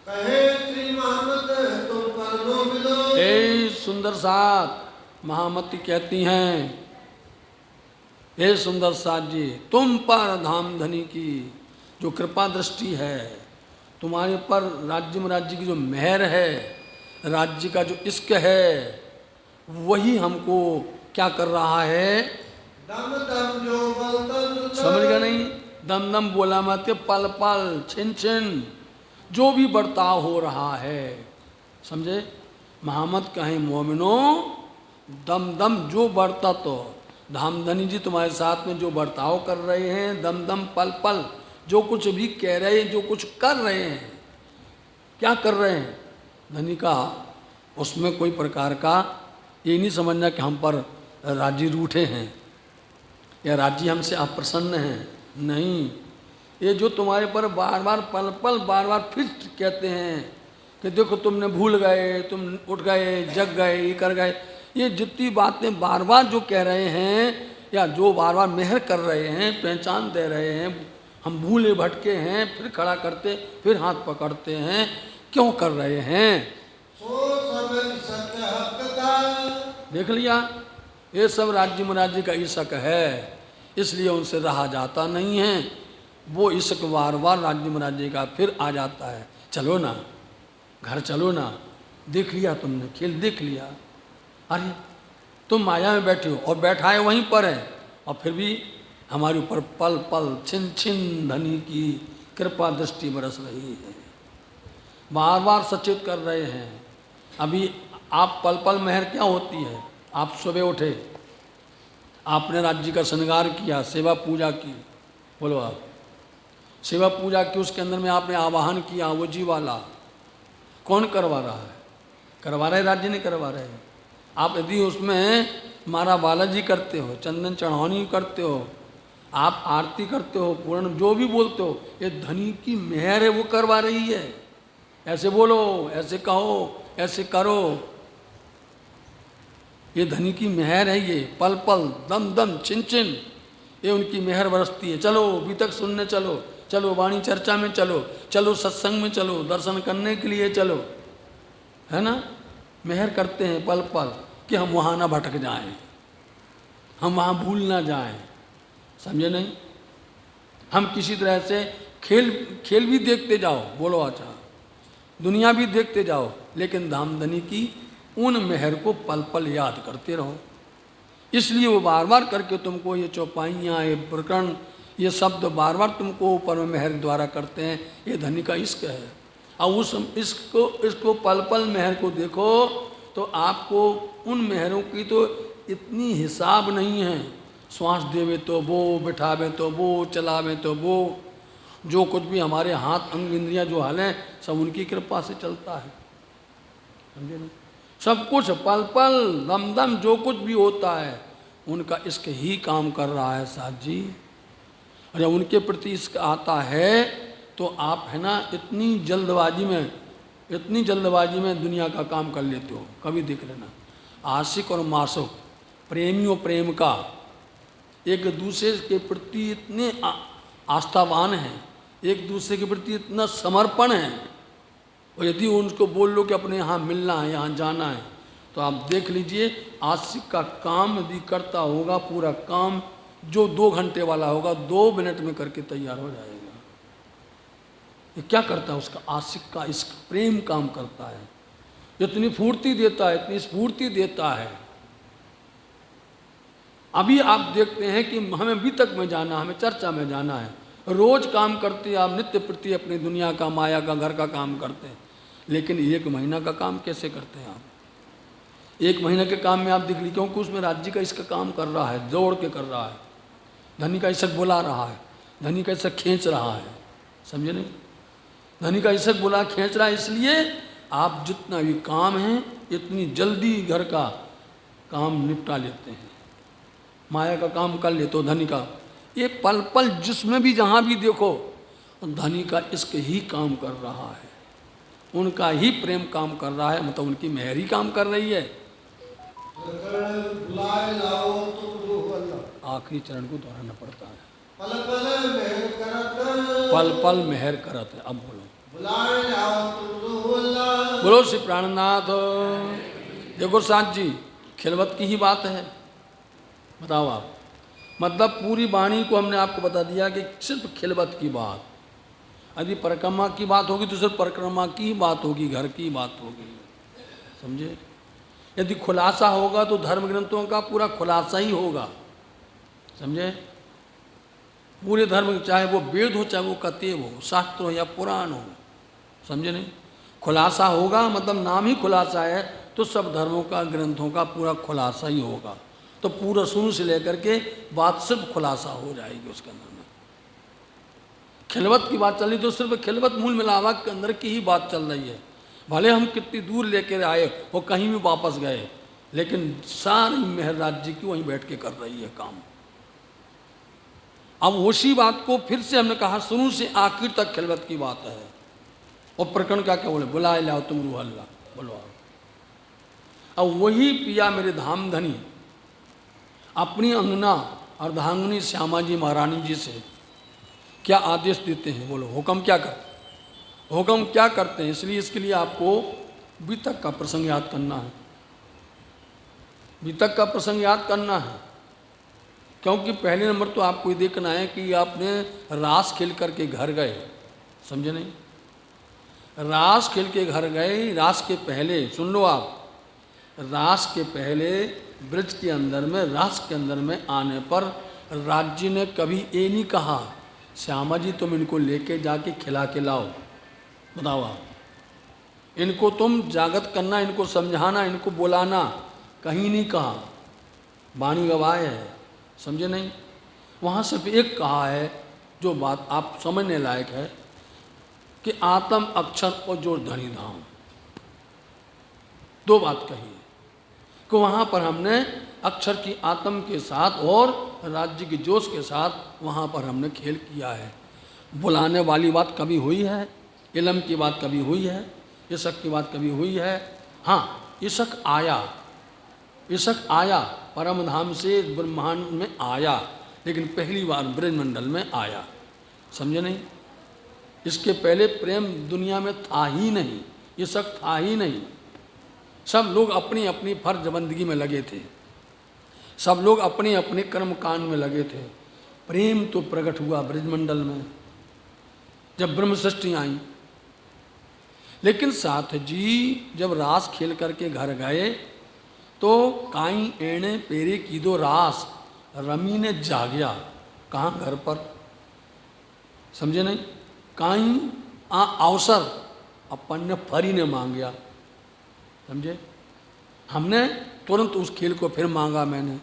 Speaker 3: कहे श्री महामत तुम पर नो मिलो।
Speaker 2: ए सुंदर साथ महामती कहती हैं, हे सुंदर साथ जी, तुम पर धाम धनी की जो कृपा दृष्टि है, तुम्हारे पर राज्य की जो मेहर है, राज्य का जो इश्क है, वही हमको क्या कर रहा है।
Speaker 3: दम दम जो बलतन
Speaker 2: समझ गया नहीं? दम दम बोला मत, पल पल छिन छिन जो भी बर्ताव हो रहा है, समझे? महामत कहें मोमिनो, दम दम जो बढ़ता, तो धामधनी जी तुम्हारे साथ में जो बर्ताव कर रहे हैं, दम दम पल पल जो कुछ भी कह रहे हैं, जो कुछ कर रहे हैं, क्या कर रहे हैं धनी का, उसमें कोई प्रकार का ये नहीं समझना कि हम पर राज्य रूठे हैं या राज्य हमसे अप्रसन्न हैं। नहीं, ये जो तुम्हारे पर बार बार पल पल बार बार फिर कहते हैं कि देखो तुमने भूल गए, तुम उठ गए, जग गए, ये कर गए, ये जितनी बातें बार बार जो कह रहे हैं या जो बार बार मेहर कर रहे हैं, पहचान दे रहे हैं, हम भूले भटके हैं, फिर खड़ा करते, फिर हाथ पकड़ते हैं, क्यों कर रहे हैं?
Speaker 3: सो सब सत्य हकता।
Speaker 2: देख लिया, ये सब राज्य महाराज्य का ईशक है, इसलिए उनसे रहा जाता नहीं है। वो ईशक बार बार राज्य महाराज्य का फिर आ जाता है। चलो ना, घर चलो ना, देख लिया तुमने, खेल देख लिया, अरे तुम माया में बैठे हो और बैठा है वहीं पर है, और फिर भी हमारे ऊपर पल पल छिन छिन धनी की कृपा दृष्टि बरस रही है, बार बार सचेत कर रहे हैं। अभी आप पल पल मेहर क्या होती है? आप सुबह उठे, आपने राज्य का श्रृंगार किया, सेवा पूजा की, बोलो आप सेवा पूजा की, उसके अंदर में आपने आवाहन किया, वो जी वाला कौन करवा रहा है? करवा रहे राज्य नहीं करवा रहे। आप यदि उसमें मारा बालाजी करते हो, चंदन चढ़ानी करते हो, आप आरती करते हो, पूर्ण जो भी बोलते हो, ये धनी की मेहर है, वो करवा रही है। ऐसे बोलो, ऐसे कहो, ऐसे करो, ये धनी की मेहर है, ये पल पल दम दम छिन छिन ये उनकी मेहर बरसती है। चलो अभी तक सुनने चलो, चलो वाणी चर्चा में चलो, चलो सत्संग में चलो, दर्शन करने के लिए चलो, है ना? मेहर करते हैं पल पल कि हम वहाँ ना भटक जाएं, हम वहाँ भूल ना जाएं, समझे नहीं? हम किसी तरह से खेल भी देखते जाओ, बोलो अच्छा, दुनिया भी देखते जाओ, लेकिन धामधनी की उन मेहर को पल पल याद करते रहो। इसलिए वो बार बार करके तुमको ये चौपाइयाँ, ये प्रकरण, ये शब्द बार बार तुमको ऊपर में मेहर द्वारा करते हैं। ये धनी का इश्क है। और उस इसको पल पल मेहर को देखो तो आपको उन मेहरों की तो इतनी हिसाब नहीं है। श्वास देवे तो वो, बिठावे तो वो, चलावे तो वो, जो कुछ भी हमारे हाथ अंग इंद्रियाँ जो हाल हैं, सब उनकी कृपा से चलता है, समझे ना? सब कुछ पल पल दम दम जो कुछ भी होता है, उनका इश्क ही काम कर रहा है साथ जी। और जब उनके प्रति इश्क आता है तो आप है ना इतनी जल्दबाजी में दुनिया का काम कर लेते हो। कभी देख लेना, आशिक और मासूक प्रेमियों प्रेम का एक दूसरे के प्रति इतने आस्थावान हैं, एक दूसरे के प्रति इतना समर्पण है, और यदि उनको बोल लो कि अपने यहाँ मिलना है, यहाँ जाना है, तो आप देख लीजिए आशिक का काम यदि करता होगा, पूरा काम जो 2 घंटे वाला होगा 2 मिनट में करके तैयार हो जाएगा। ये क्या करता है? उसका आशिक का इश्क प्रेम काम करता है, इतनी फूर्ति देता है, इतनी स्फूर्ति देता है। अभी आप देखते हैं कि हमें वितक में जाना, हमें चर्चा में जाना है, रोज काम करते हैं आप, नित्य प्रति अपनी दुनिया का, माया का, घर का काम करते हैं, लेकिन 1 महीना का काम कैसे करते हैं आप? 1 महीने के काम में आप देख लीजिए, क्योंकि उसमें राज्य का इसका काम कर रहा है, जोड़ के कर रहा है, धनी का इसक बुला रहा है, धनी का इसक खींच रहा है, समझे नहीं? धनी का इसक बुला खींच रहा है, इसलिए आप जितना भी काम है इतनी जल्दी घर का काम निपटा लेते हैं, माया का काम कर ले तो धनी का ये पल पल जिसमें भी जहाँ भी देखो धनी का इश्क ही काम कर रहा है, उनका ही प्रेम काम कर रहा है, मतलब उनकी मेहर ही काम कर रही है। आखिरी चरण को दोहराना पड़ता है।
Speaker 3: पल पल मेहर करत
Speaker 1: पल पल मेहर करत है। अब बोलो,
Speaker 3: बुलाए लाओ तुम अल्लाह।
Speaker 1: बोलो श्री प्राणनाथ। देखो साथ जी, खिलवत की ही बात है, बताओ आप। मतलब पूरी वाणी को हमने आपको बता दिया कि सिर्फ खिलवत की बात। यदि परिक्रमा की बात होगी तो सिर्फ परिक्रमा की ही बात होगी, घर की बात होगी, समझे। यदि खुलासा होगा तो धर्म ग्रंथों का पूरा खुलासा ही होगा, समझे। पूरे धर्म, चाहे वो वेद हो, चाहे वो कतेब हो, शास्त्र हो या पुराण हो, समझे नहीं। खुलासा होगा, मतलब नाम ही खुलासा है, तो सब धर्मों का, ग्रंथों का पूरा खुलासा ही होगा। तो पूरा शुरू से लेकर के बात सिर्फ खुलासा हो जाएगी उसके अंदर में। खिलवत की बात चल रही तो सिर्फ खिलवत मूल मिलावट के अंदर की ही बात चल रही है। भले हम कितनी दूर लेकर आए, वो कहीं भी वापस गए, लेकिन सारी मेहर राज्य की वहीं बैठ के कर रही है काम। अब उसी बात को फिर से हमने कहा, शुरू से आखिर तक खिलवत की बात है। और प्रकरण क्या क्या बोले, बुलाए लाओ तुम रूह अल्लाह, बोलो आओ। अब वही पिया मेरे धाम धनी अपनी अंगना अर्धांगिनी श्यामा जी महारानी जी से क्या आदेश देते हैं, बोलो हुक्म क्या करते हैं, हुक्म क्या करते हैं। इसलिए इसके लिए आपको बीतक का प्रसंग याद करना है, बीतक का प्रसंग याद करना है। क्योंकि पहले नंबर तो आपको ये देखना है कि आपने रास खेल करके घर गए, समझे नहीं। रास खेल के घर गए, रास के पहले सुन लो आप, रास के पहले ब्रज के अंदर में, रास के अंदर में आने पर राज्य ने कभी ये नहीं कहा श्यामा जी तुम इनको लेके जाके खिला के लाओ, बताओ आप। इनको तुम जागत करना, इनको समझाना, इनको बुलाना, कहीं नहीं कहा। वाणी गवाह है, समझे नहीं। वहाँ सिर्फ एक कहा है जो बात आप समझने लायक है कि आत्म अक्षर और जो धनी धाम, दो बात कही है कि वहाँ पर हमने अक्षर की आत्म के साथ और राज्य की जोश के साथ वहाँ पर हमने खेल किया है। बुलाने वाली बात कभी हुई है, इलम की बात कभी हुई है, ईशक की बात कभी हुई है। हाँ, ईशक आया, ईशक आया परम धाम से ब्रह्मांड में आया, लेकिन पहली बार ब्रजमंडल में आया, समझे नहीं। इसके पहले प्रेम दुनिया में था ही नहीं, ईशक था ही नहीं। सब लोग अपनी अपनी फर्ज बंदगी में लगे थे, सब लोग अपने अपने कर्म कांड में लगे थे। प्रेम तो प्रकट हुआ ब्रजमंडल में जब ब्रह्म सृष्टि आई। लेकिन साथ जी जब रास खेल करके घर गए तो काई एणे पेरे की दो रास रमी ने जागया, कहाँ घर पर, समझे नहीं। काई अवसर अपन ने फरी ने मांगया, समझे। हमने तुरंत उस खेल को फिर मांगा मैंने।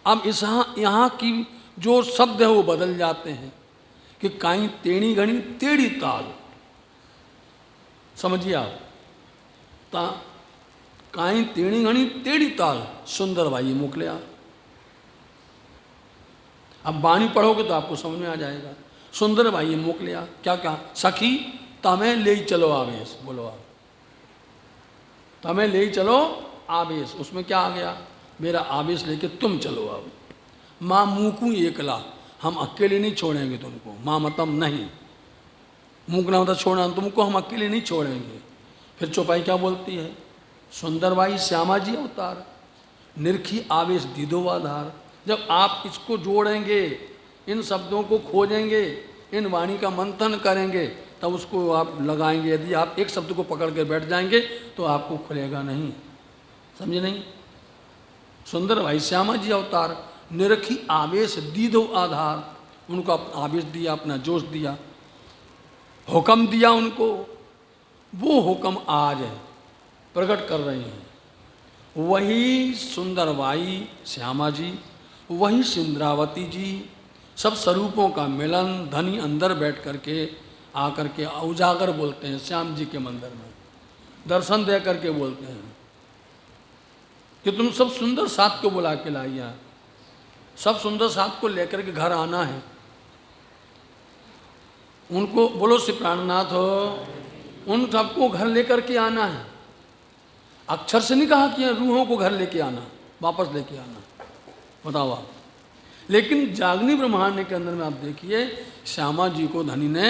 Speaker 1: अब इस यहाँ की जो शब्द है वो बदल जाते हैं कि काई तेणी घनी तेड़ी ताल, समझिए आप। काई तेणी घनी तेड़ी ताल सुंदर भाई मोकलिया। अब वाणी पढ़ोगे तो आपको समझ में आ जाएगा। सुंदर भाई मोकलिया क्या क्या, सखी तमें ले चलो आवेश, बोलो आप, तमें ले चलो आवेश। उसमें क्या आ गया, मेरा आवेश लेके तुम चलो। अब माँ मूकू एकला, हम अकेले नहीं छोड़ेंगे तुमको। माँ मतलब नहीं, मूकना मतलब छोड़ना, तुमको हम अकेले नहीं छोड़ेंगे। फिर चौपाई क्या बोलती है, सुंदरबाई श्यामा जी अवतार निरखी आवेश दीदो आधार। जब आप इसको जोड़ेंगे, इन शब्दों को खोजेंगे, इन वाणी का मंथन करेंगे, तब उसको आप लगाएंगे। यदि आप एक शब्द को पकड़ के बैठ जाएंगे तो आपको खुलेगा नहीं, समझे नहीं। सुंदर भाई श्यामा जी अवतार निरखी आवेश दीदो आधार, उनको आवेश दिया, अपना जोश दिया, हुक्म दिया उनको। वो हुक्म आज प्रकट कर रही हैं वही सुंदरबाई श्यामा जी, वही सिंद्रावती जी। सब स्वरूपों का मिलन धनी अंदर बैठ करके आकर के उजागर बोलते हैं श्याम जी के मंदिर में, दर्शन दे करके बोलते हैं कि तुम सब सुंदर साथ को बुला के लाइया, सब सुंदर साथ को लेकर के घर आना है। उनको बोलो श्री प्राणनाथ हो, उन सबको घर लेकर के आना है। अक्षर से नहीं कहा कि रूहों को घर लेके आना, वापस लेके आना, बताओ आप।
Speaker 2: लेकिन जागनी ब्रह्मांड के अंदर में आप देखिए श्यामा जी को धनी ने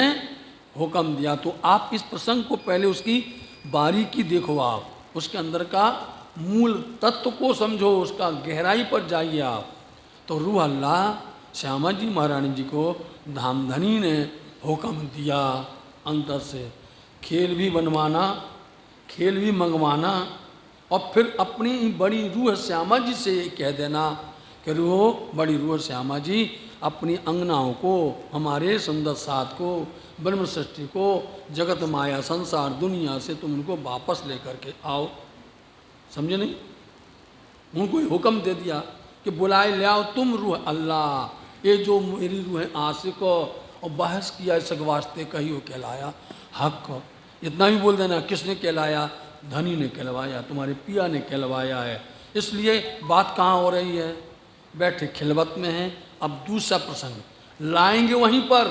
Speaker 2: हुक्म दिया। तो आप इस प्रसंग को पहले उसकी बारीकी देखो, आप उसके अंदर का मूल तत्व को समझो, उसका गहराई पर जाइए आप। तो रूह अल्लाह श्यामा जी महारानी जी को धामधनी ने हुक्म दिया अंदर से खेल भी बनवाना, खेल भी मंगवाना, और फिर अपनी बड़ी रूह श्यामा जी से ये कह देना कि रूह, बड़ी रूह श्यामा जी, अपनी अंगनाओं को, हमारे सुंदर साथ को, ब्रह्म सृष्टि को, जगत माया संसार दुनिया से तुम उनको वापस लेकर के आओ। समझे नहीं? उनको हुक्म दे दिया कि बुलाए ले आओ तुम रूह अल्लाह, ये जो मेरी रूह आशिक और बहस किया सग वास्ते कहियो कहलाया हक। इतना भी बोल देना, किसने कहलाया? धनी ने कहलवाया, तुम्हारे पिया ने कहलवाया है। इसलिए बात कहाँ हो रही है? बैठे खिलवत में हैं। अब दूसरा प्रसंग लाएंगे वहीं पर।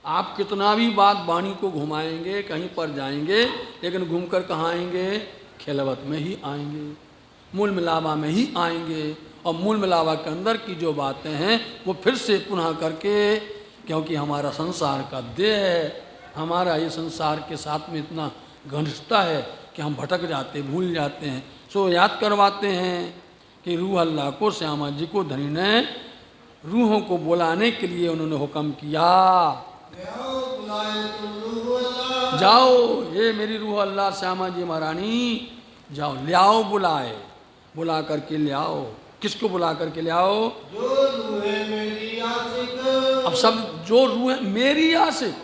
Speaker 2: आप कितना भी बात वाणी को घुमाएंगे, कहीं पर जाएंगे, लेकिन घूमकर कहाँ आएंगे? खिलवत में ही आएंगे, मूल मिलावा में ही आएंगे। और मूल मिलावा के अंदर की जो बातें हैं वो फिर से पुनः करके, क्योंकि हमारा संसार का देह है, हमारा ये संसार के साथ में इतना घनिष्ठता है कि हम भटक जाते, भूल जाते हैं। सो याद करवाते हैं कि रूह अल्लाह को, श्यामा जी को धनी ने रूहों को बुलाने के लिए उन्होंने हुक्म किया, जाओ ये मेरी रूह अल्लाह श्यामा जी महारानी, जाओ ले आओ, बुलाए, बुला करके ले आओ। किसको बुला करके ले आओ?
Speaker 3: जो रूह है मेरी आशिक।
Speaker 2: अब सब जो रूह है मेरी आशिक,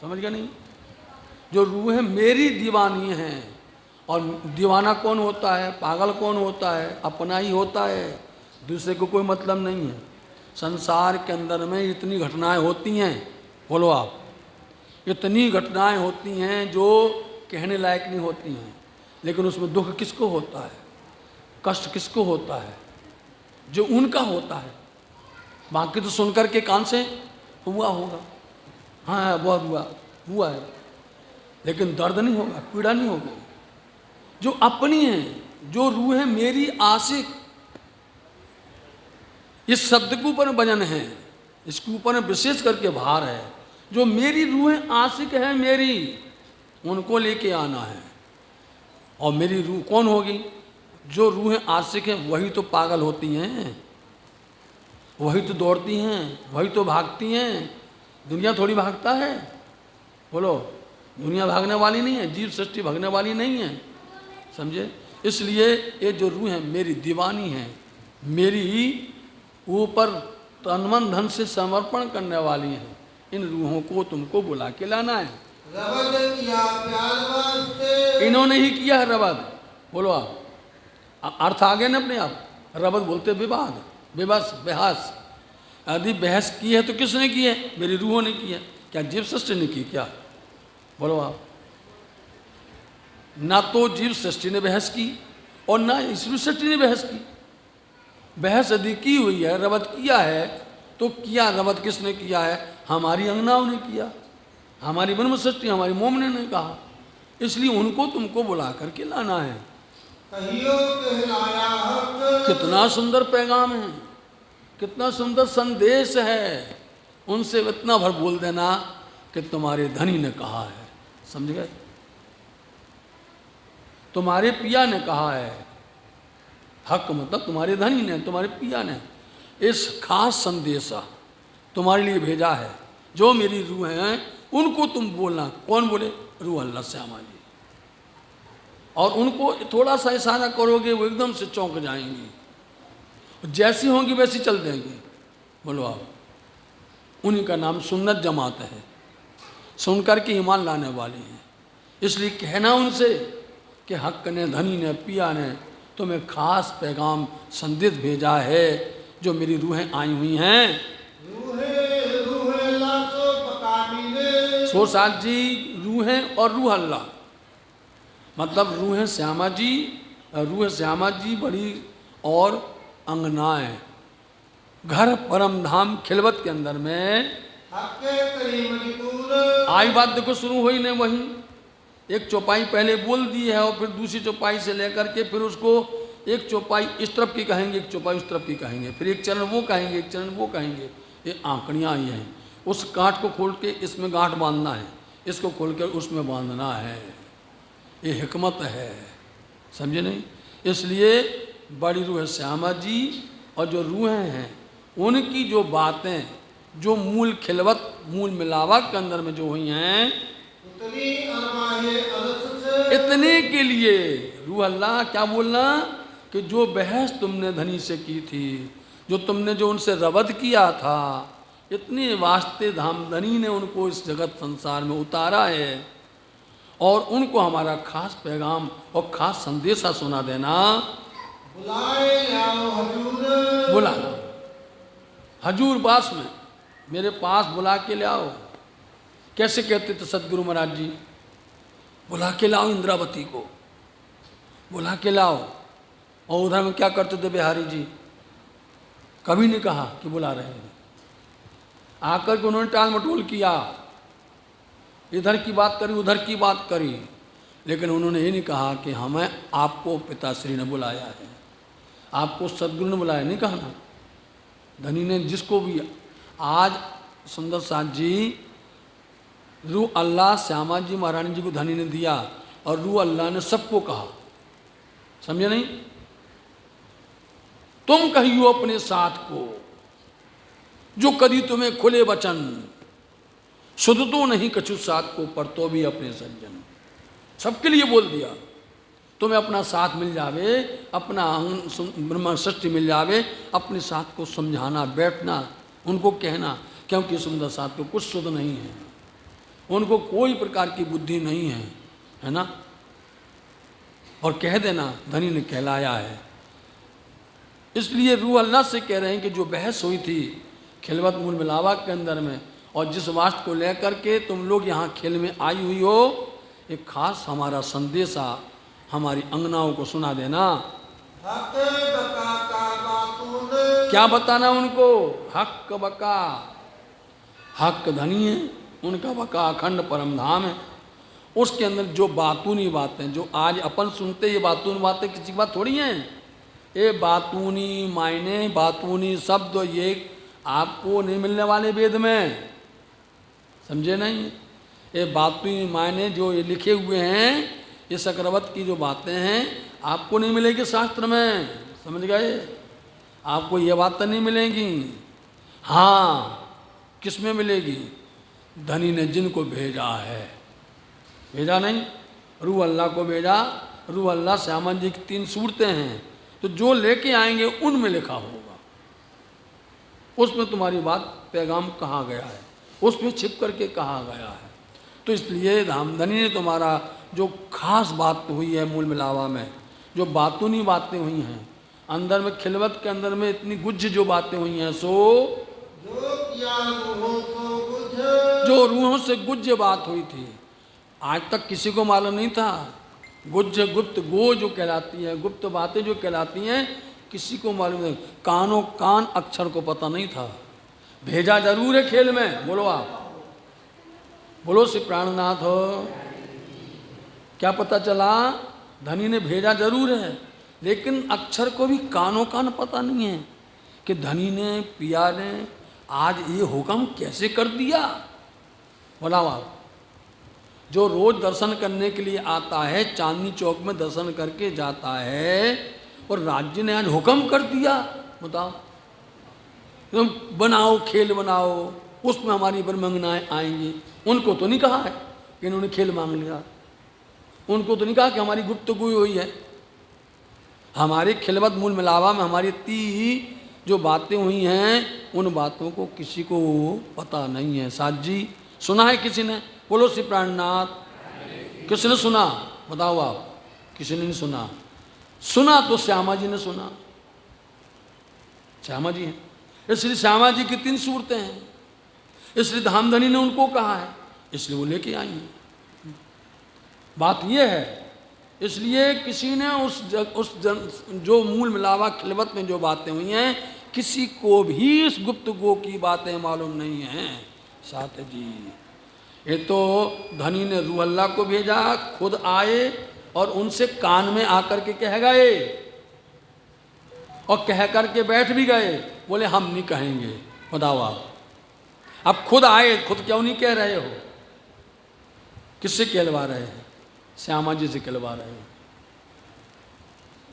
Speaker 2: समझ गया नहीं? जो रूह है मेरी दीवानी है। और दीवाना कौन होता है? पागल कौन होता है? अपना ही होता है, दूसरे को कोई मतलब नहीं है। संसार के अंदर में इतनी घटनाएं होती हैं, बोलो आप, इतनी घटनाएं होती हैं जो कहने लायक नहीं होती हैं, लेकिन उसमें दुख किसको होता है, कष्ट किसको होता है? जो उनका होता है। बाकी तो सुनकर के कान से हुआ होगा, हाँ बहुत हुआ है, लेकिन दर्द नहीं होगा, पीड़ा नहीं होगी। जो अपनी है, जो रूह है मेरी आशिक, इस शब्द के ऊपर वजन है, इसके ऊपर विशेष करके भार है। जो मेरी रूह आशिक है मेरी, उनको लेके आना है। और मेरी रूह कौन होगी? जो रूह आशिक है वही तो पागल होती हैं, वही तो दौड़ती हैं, वही तो भागती हैं। दुनिया थोड़ी भागता है, बोलो, दुनिया भागने वाली नहीं है, जीव सृष्टि भागने वाली नहीं है, समझे? इसलिए ये जो रूह है मेरी दीवानी है, मेरी ऊपर तन मन धन से समर्पण करने वाली है। इन रूहों को तुमको बुला के लाना है।
Speaker 3: रबद किया प्यार वास्ते।
Speaker 2: इन्होंने ही किया है रबद, बोलो आप, अर्थ आगे न अपने आप। रबद बोलते विवाद, विवश, बहस। यदि बहस की है तो किसने की है? मेरी रूहों ने की है। क्या जीव सृष्टि ने की? क्या बोलो आप? ना तो जीव सृष्टि ने बहस की और ना ईश्वर सृष्टि ने बहस की। बहस यदि की हुई है, रबद किया है, तो किया रबद किसने किया है? हमारी अंगनाओं ने किया, हमारी ब्रह्म सृष्टि, हमारी मोमने ने कहा। इसलिए उनको तुमको बुला करके लाना है।
Speaker 3: कहियो कहलाया हक।
Speaker 2: कितना सुंदर पैगाम है, कितना सुंदर संदेश है। उनसे इतना भर बोल देना कि तुम्हारे धनी ने कहा है, समझ गए? तुम्हारे पिया ने कहा है। हक मतलब तुम्हारे धनी ने, तुम्हारे पिया ने इस खास संदेशा तुम्हारे लिए भेजा है। जो मेरी रूह हैं उनको तुम बोलना। कौन बोले? रूह अल्लाह श्यामा जी। और उनको थोड़ा सा इशारा करोगे, वो एकदम से चौंक जाएंगी, जैसी होंगी वैसी चल देंगी। बोलो आप। उन्हीं का नाम सुन्नत जमात है, सुनकर के ईमान लाने वाली हैं। इसलिए कहना उनसे कि हक ने, धनी ने, पिया ने तुम्हें खास पैगाम संदेश भेजा है। जो मेरी रूहें आई हुई हैं,
Speaker 3: रूहे लासो पकानी ने।
Speaker 2: सो साथ जी रूहें और रूह अल्लाह, मतलब रूहें श्यामा जी, रूह श्यामा जी बड़ी और अंगनाएं, घर परम धाम खिलवत के अंदर में।
Speaker 3: हक के करीम निपुर।
Speaker 2: आई बात देखो शुरू हुई ने, वही एक चौपाई पहले बोल दी है और फिर दूसरी चौपाई से लेकर के फिर उसको एक चौपाई इस तरफ की कहेंगे, एक चौपाई उस तरफ की कहेंगे, फिर एक चरण वो कहेंगे, एक चरण वो कहेंगे। ये आंकड़ियाँ आई हैं। उस गांठ को खोल के इसमें गांठ बांधना है, इसको खोल के उसमें बांधना है। ये हिकमत है, समझे नहीं? इसलिए बड़ी रूह श्यामा जी और जो रूहें हैं उनकी जो बातें, जो मूल खिलवत, मूल मिलावट के अंदर में जो हुई हैं,
Speaker 3: उतनी अरमाहे अलस से
Speaker 2: इतने के लिए रूह अल्लाह क्या बोलना कि जो बहस तुमने धनी से की थी, जो तुमने जो उनसे रवद किया था, इतने वास्ते धामधनी ने उनको इस जगत संसार में उतारा है और उनको हमारा खास पैगाम और खास संदेशा सुना देना।
Speaker 3: बुलाए लाओ हजूर,
Speaker 2: बुलाना हजूर पास में, मेरे पास बुला के ले आओ। कैसे कहते थे सदगुरु महाराज जी? बुला के लाओ इंद्रावती को, बुला के लाओ। और उधर में क्या करते थे बिहारी जी? कभी नहीं कहा कि बुला रहे हैं, आकर के उन्होंने टाल मटोल किया, इधर की बात करी, उधर की बात करी, लेकिन उन्होंने ये नहीं कहा कि हमें आपको पिताश्री ने बुलाया है, आपको सदगुरु ने बुलाया, नहीं कहा ना। धनी ने जिसको भी, आज सुंदर साथ जी रूह अल्लाह श्यामा जी महारानी जी को धनी ने दिया और रूह अल्लाह ने सबको कहा, समझे नहीं? तुम कहियो अपने साथ को जो कदी तुम्हें खुले वचन, शुद्ध तो नहीं कछु साथ को पर तो भी अपने सज्जन। सबके लिए बोल दिया, तुम्हें अपना साथ मिल जावे, अपना ब्रह्म सृष्टि मिल जावे, अपने साथ को समझाना, बैठना, उनको कहना, क्योंकि सुंदर साथ को कुछ शुद्ध नहीं है, उनको कोई प्रकार की बुद्धि नहीं है ना। और कह देना धनी ने कहलाया है। इसलिए रूह अल्लाह से कह रहे हैं कि जो बहस हुई थी खिलवत मूल मिलावा के अंदर में, और जिस वास्त को लेकर के तुम लोग यहाँ खेल में आई हुई हो, एक खास हमारा संदेशा हमारी अंगनाओं को सुना देना।
Speaker 3: हक बका का बातून,
Speaker 2: क्या बताना उनको? हक बका, हक धनी है, उनका बका अखंड परम धाम है। उसके अंदर जो बातूनी बातें जो आज अपन सुनते, ये बातूनी बातें किसी की बात थोड़ी हैं। ये बातूनी मायने, बातूनी शब्द ये आपको नहीं मिलने वाले वेद में, समझे नहीं? ये बातूनी मायने जो ये लिखे हुए हैं, ये सकरवत की जो बातें हैं आपको नहीं मिलेगी शास्त्र में, समझ गए? आपको ये बातें नहीं मिलेंगी। हाँ, किस में मिलेगी? धनी ने जिनको भेजा है, भेजा नहीं, रूह अल्लाह को भेजा। रूह अल्लाह श्यामा जी की 3 सूरतें हैं, तो जो लेके आएंगे उनमें लिखा होगा, उसमें तुम्हारी बात पैगाम कहा गया है, उसमें छिप करके कहा गया है। तो इसलिए धामधनी ने तुम्हारा जो खास बात हुई है मूल मिलावा में, जो बातूनी बातें हुई हैं, अंदर में खिलवत के अंदर में इतनी गुज्ज जो बातें हुई हैं, सो
Speaker 3: जो किया रूहों को बुझ,
Speaker 2: जो रूहों से गुज्ज बात हुई थी, आज तक किसी को मालूम नहीं था। गुज्ज गुप्त गो जो कहलाती है, गुप्त बातें जो कहलाती हैं, किसी को मालूम नहीं, कानों कान अक्षर को पता नहीं था। भेजा जरूर है खेल में, बोलो आप, बोलो श्री प्राणनाथ हो। क्या पता चला? धनी ने भेजा जरूर है, लेकिन अक्षर को भी कानों कान पता नहीं है कि धनी ने, पिया ने आज ये हुक्म कैसे कर दिया। बोलाओ आप, जो रोज दर्शन करने के लिए आता है, चांदनी चौक में दर्शन करके जाता है, और राज्य ने आज हुक्म कर दिया, बताओ। तुम बनाओ, खेल बनाओ, उसमें हमारी ब्रह्मंगनाएँ आएंगी। उनको तो नहीं कहा है कि इन्होंने खेल मांग लिया, उनको तो नहीं कहा कि हमारी गुप्तगू हुई है। हमारे खिलवत मूल मिलावा में हमारी 30 जो बातें हुई हैं, उन बातों को किसी को पता नहीं है। साथ जी सुना है किसी ने? बोलो श्री प्राणनाथ। किसने सुना? बताओ आप। किसी ने नहीं सुना। सुना तो श्यामा जी ने सुना, श्यामा जी हैं, इसलिए श्यामा जी की 3 सूरतें हैं, इसलिए धामधनी ने उनको कहा है, इसलिए वो लेके आई हैं। बात ये है, इसलिए किसी ने जो मूल मिलावा खिलवत में जो बातें हुई हैं, किसी को भी इस गुप्त गो की बातें मालूम नहीं हैं। साथ जी, ये तो धनी ने रूह अल्लाह को भेजा, खुद आए और उनसे कान में आकर के कह गए,
Speaker 1: और कह करके बैठ भी गए, बोले हम नहीं कहेंगे। बताओ आप, अब खुद आए, खुद क्यों नहीं कह रहे हो? किससे कहलवा रहे हैं? श्यामा जी से कहलवा रहे हो।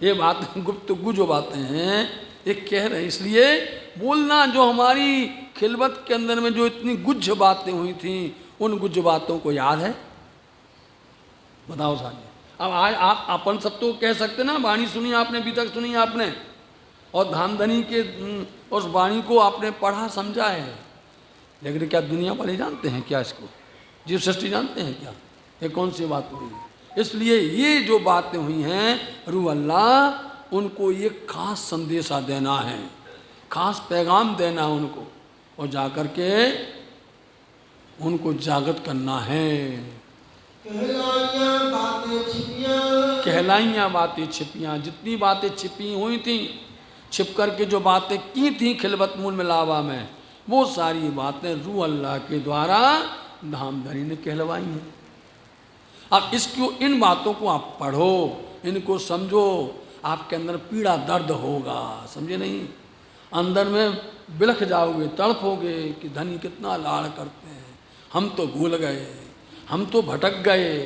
Speaker 1: ये बातें गुप्तगु जो बातें हैं ये कह रहे हैं, इसलिए बोलना। जो हमारी खिलवत के अंदर में जो इतनी गुज्ज बातें हुई थी, उन गुज्ज बातों को याद है? बताओ साहब। अब आज आप अपन सब तो कह सकते ना, वाणी सुनी आपने, अभी तक सुनी आपने, और धामधनी के उस वाणी को आपने पढ़ा समझा है, लेकिन क्या दुनिया वाले जानते हैं क्या इसको? जीव सृष्टि जानते हैं क्या ये कौन सी बात हुई? इसलिए ये जो बातें हुई हैं रूह अल्लाह, उनको ये खास संदेशा देना है, खास पैगाम देना है उनको, और जाकर के उनको जागृत करना है।
Speaker 3: कहलाइयाँ बातें छिपियाँ,
Speaker 1: कहलाइयाँ बातें छिपियाँ, जितनी बातें छिपी हुई थी, छिप करके जो बातें की थी खिलवत मूल में लावा में, वो सारी बातें रूह अल्लाह के द्वारा धामधनी ने कहलवाई हैं। अब इसको, इन बातों को आप पढ़ो, इनको समझो, आपके अंदर पीड़ा दर्द होगा, समझे नहीं? अंदर में बिलख जाओगे, तड़पोगे कि धनी कितना लाड़ करते हैं, हम तो भूल गए, हम तो भटक गए,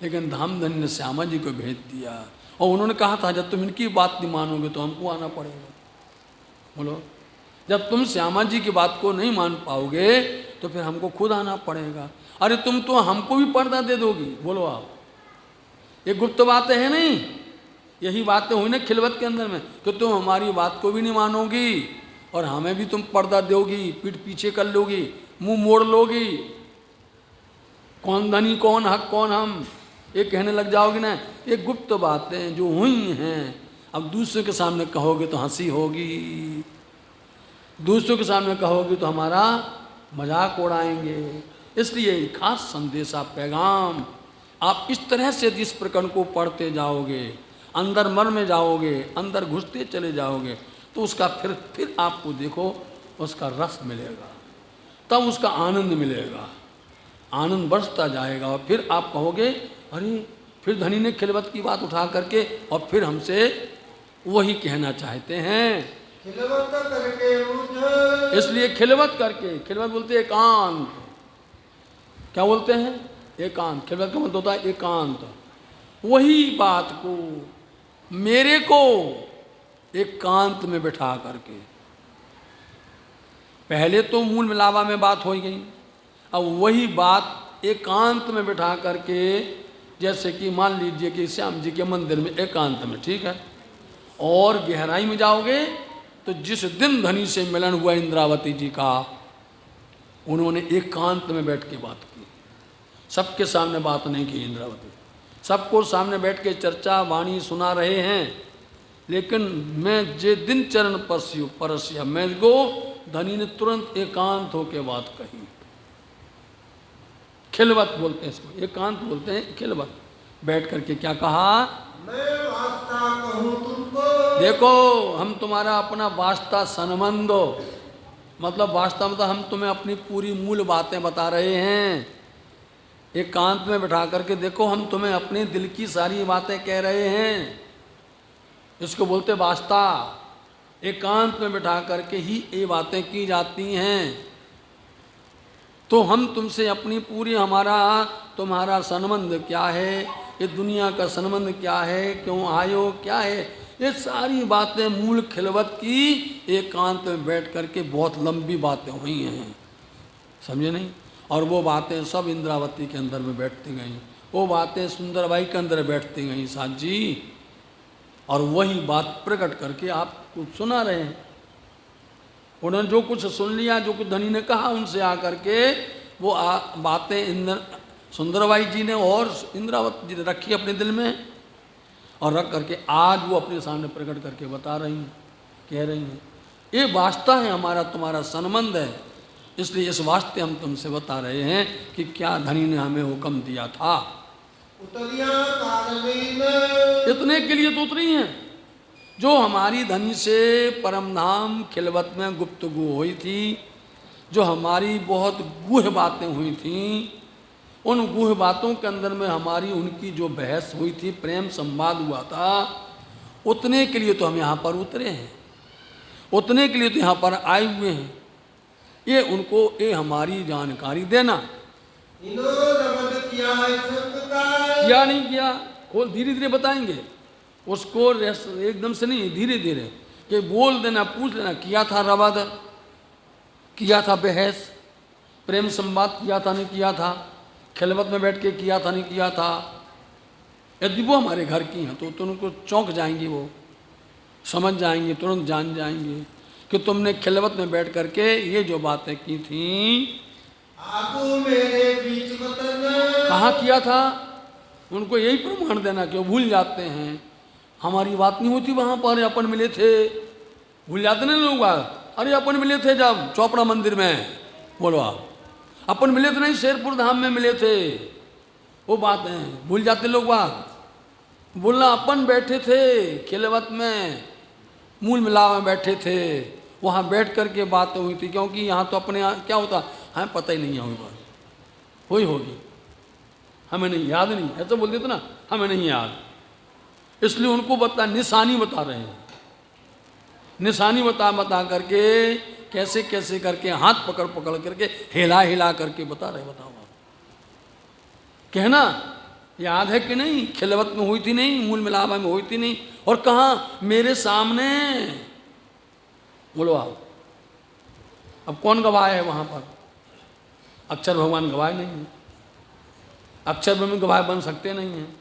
Speaker 1: लेकिन धामधनी ने श्यामा जी को भेज दिया। और उन्होंने कहा था जब तुम इनकी बात नहीं मानोगे तो हमको आना पड़ेगा। बोलो, जब तुम श्यामा जी की बात को नहीं मान पाओगे तो फिर हमको खुद आना पड़ेगा। अरे तुम तो हमको भी पर्दा दे दोगी। बोलो आप, ये गुप्त बातें हैं नहीं, यही बातें हुई ना खिलवत के अंदर में, कि तुम हमारी बात को भी नहीं मानोगी और हमें भी तुम पर्दा दोगी, पीठ पीछे कर लोगी, मुंह मोड़ लोगी, कौन धनी कौन हक कौन हम, ये कहने लग जाओगे ना। ये गुप्त बातें जो हुई हैं, अब दूसरों के सामने कहोगे तो हंसी होगी, दूसरों के सामने कहोगे तो हमारा मजाक उड़ाएंगे। इसलिए खास संदेशा पैगाम, आप इस तरह से इस प्रकरण को पढ़ते जाओगे, अंदर मन में जाओगे, अंदर घुसते चले जाओगे, तो उसका फिर आपको देखो उसका रस मिलेगा, तब उसका आनंद मिलेगा, आनंद बरसता जाएगा। और फिर आप कहोगे अरे फिर धनी ने खिलवत की बात उठा करके और फिर हमसे वही कहना चाहते हैं।
Speaker 3: खिलवत करके मुझ,
Speaker 1: इसलिए खिलवत करके, खिलवत बोलते हैं एकांत, क्या बोलते हैं? एकांत। खिलवत का मतलब होता है एकांत। वही बात को, मेरे को एकांत में बिठा करके, पहले तो मूल मिलावा में बात हो गई, अब वही बात एकांत में बिठा करके, जैसे कि मान लीजिए कि श्याम जी के मंदिर में एकांत में, ठीक है, और गहराई में जाओगे तो जिस दिन धनी से मिलन हुआ इंद्रावती जी का, उन्होंने एकांत में बैठ के बात की, सबके सामने बात नहीं की इंद्रावती, सबको सामने बैठ के चर्चा वाणी सुना रहे हैं, लेकिन मैं जे दिन चरण परसिया मैं गो, धनी ने तुरंत एकांत होके बात कही। खिलवत बोलते हैं इसको, एकांत बोलते हैं खिलवत। बैठ करके क्या कहा?
Speaker 3: मैं वास्ता कहूँ तुमको,
Speaker 1: देखो हम तुम्हारा अपना वास्ता सनमंदो, मतलब वास्ता मतलब हम तुम्हें अपनी पूरी मूल बातें बता रहे हैं, एकांत में बिठा करके देखो हम तुम्हें अपने दिल की सारी बातें कह रहे हैं, इसको बोलते वास्ता। एकांत में बिठा करके ही ये बातें की जाती हैं। तो हम तुमसे अपनी पूरी, तुम्हारा संबंध क्या है, ये दुनिया का संबंध क्या है, क्यों आयो क्या है, ये सारी बातें मूल खिलवत की एकांत में बैठ करके बहुत लंबी बातें हुई हैं, समझे नहीं? और वो बातें सब इंद्रावती के अंदर में बैठती गईं, वो बातें सुंदरबाई के अंदर बैठती गईं साथ जी, और वही बात प्रकट करके आपको सुना रहे हैं। उन्होंने जो कुछ सुन लिया, जो कुछ धनी ने कहा, उनसे आकर के वो बातें सुंदरबाई जी ने और इंद्रावती जी ने रखी अपने दिल में, और रख करके आज वो अपने सामने प्रकट करके बता रही हैं, कह रही हैं। ये वास्ता है हमारा तुम्हारा संबंध है, इसलिए इस वास्ते हम तुमसे बता रहे हैं कि क्या धनी ने हमें हुक्म दिया था।
Speaker 3: उतरिया काननी में,
Speaker 1: इतने के लिए तो उतरी हैं। जो हमारी धनी से परम धाम खिलवत में गुप्तगू हुई थी, जो हमारी बहुत गूढ़ बातें हुई थीं, उन गूढ़ बातों के अंदर में हमारी उनकी जो बहस हुई थी, प्रेम संवाद हुआ था, उतने के लिए तो हम यहाँ पर उतरे हैं।
Speaker 2: उतने के लिए तो यहाँ पर आए हुए हैं। ये उनको ये हमारी जानकारी देना।
Speaker 3: इन्होंने किया है संस्कार,
Speaker 2: किया नहीं किया, खोल धीरे धीरे बताएंगे उसको, एकदम से नहीं, धीरे धीरे कि बोल देना, पूछ लेना। किया था रवाद, किया था बहस, प्रेम संवाद किया था नहीं किया था, खिलवत में बैठ के किया था नहीं किया था। यदि वो हमारे घर की हैं तो उनको चौंक जाएंगी, वो समझ जाएंगे, तुरंत जान जाएंगे कि तुमने खिलवत में बैठ करके ये जो बातें की थी
Speaker 3: आगू मेरे बीच वतन,
Speaker 2: कहाँ किया था। उनको यही प्रमाण देना कि वो भूल जाते हैं। हमारी बात नहीं होती वहाँ पर, अपन मिले थे, भूल जाते ना लोग। अरे अपन मिले थे जब चौपड़ा मंदिर में, बोलो आप, अपन मिले थे नहीं, शेरपुर धाम में मिले थे, वो बातें भूल जाते लोग। बात बोलना अपन बैठे थे खिलवत में, मूल मिलाव में बैठे थे, वहाँ बैठ करके बातें हुई थी। क्योंकि यहाँ तो अपने यहाँ क्या होता हमें पता ही नहीं है, हुई बात हुई होगी, हमें नहीं, याद नहीं, ऐसा बोल देते ना, हमें नहीं याद। इसलिए उनको बता, निशानी बता रहे हैं, निशानी बता बता करके, कैसे कैसे करके, हाथ पकड़ पकड़ करके, हिला हिला करके बता रहे। बताओ कहना याद है कि नहीं, खिलवत में हुई थी नहीं, मूल मिलावा में हुई थी नहीं, और कहाँ मेरे सामने। बोलो आप, अब कौन गवाह है वहाँ पर? अक्षर भगवान गवाह नहीं है, अक्षर ब्रह्म गवाह बन सकते नहीं हैं,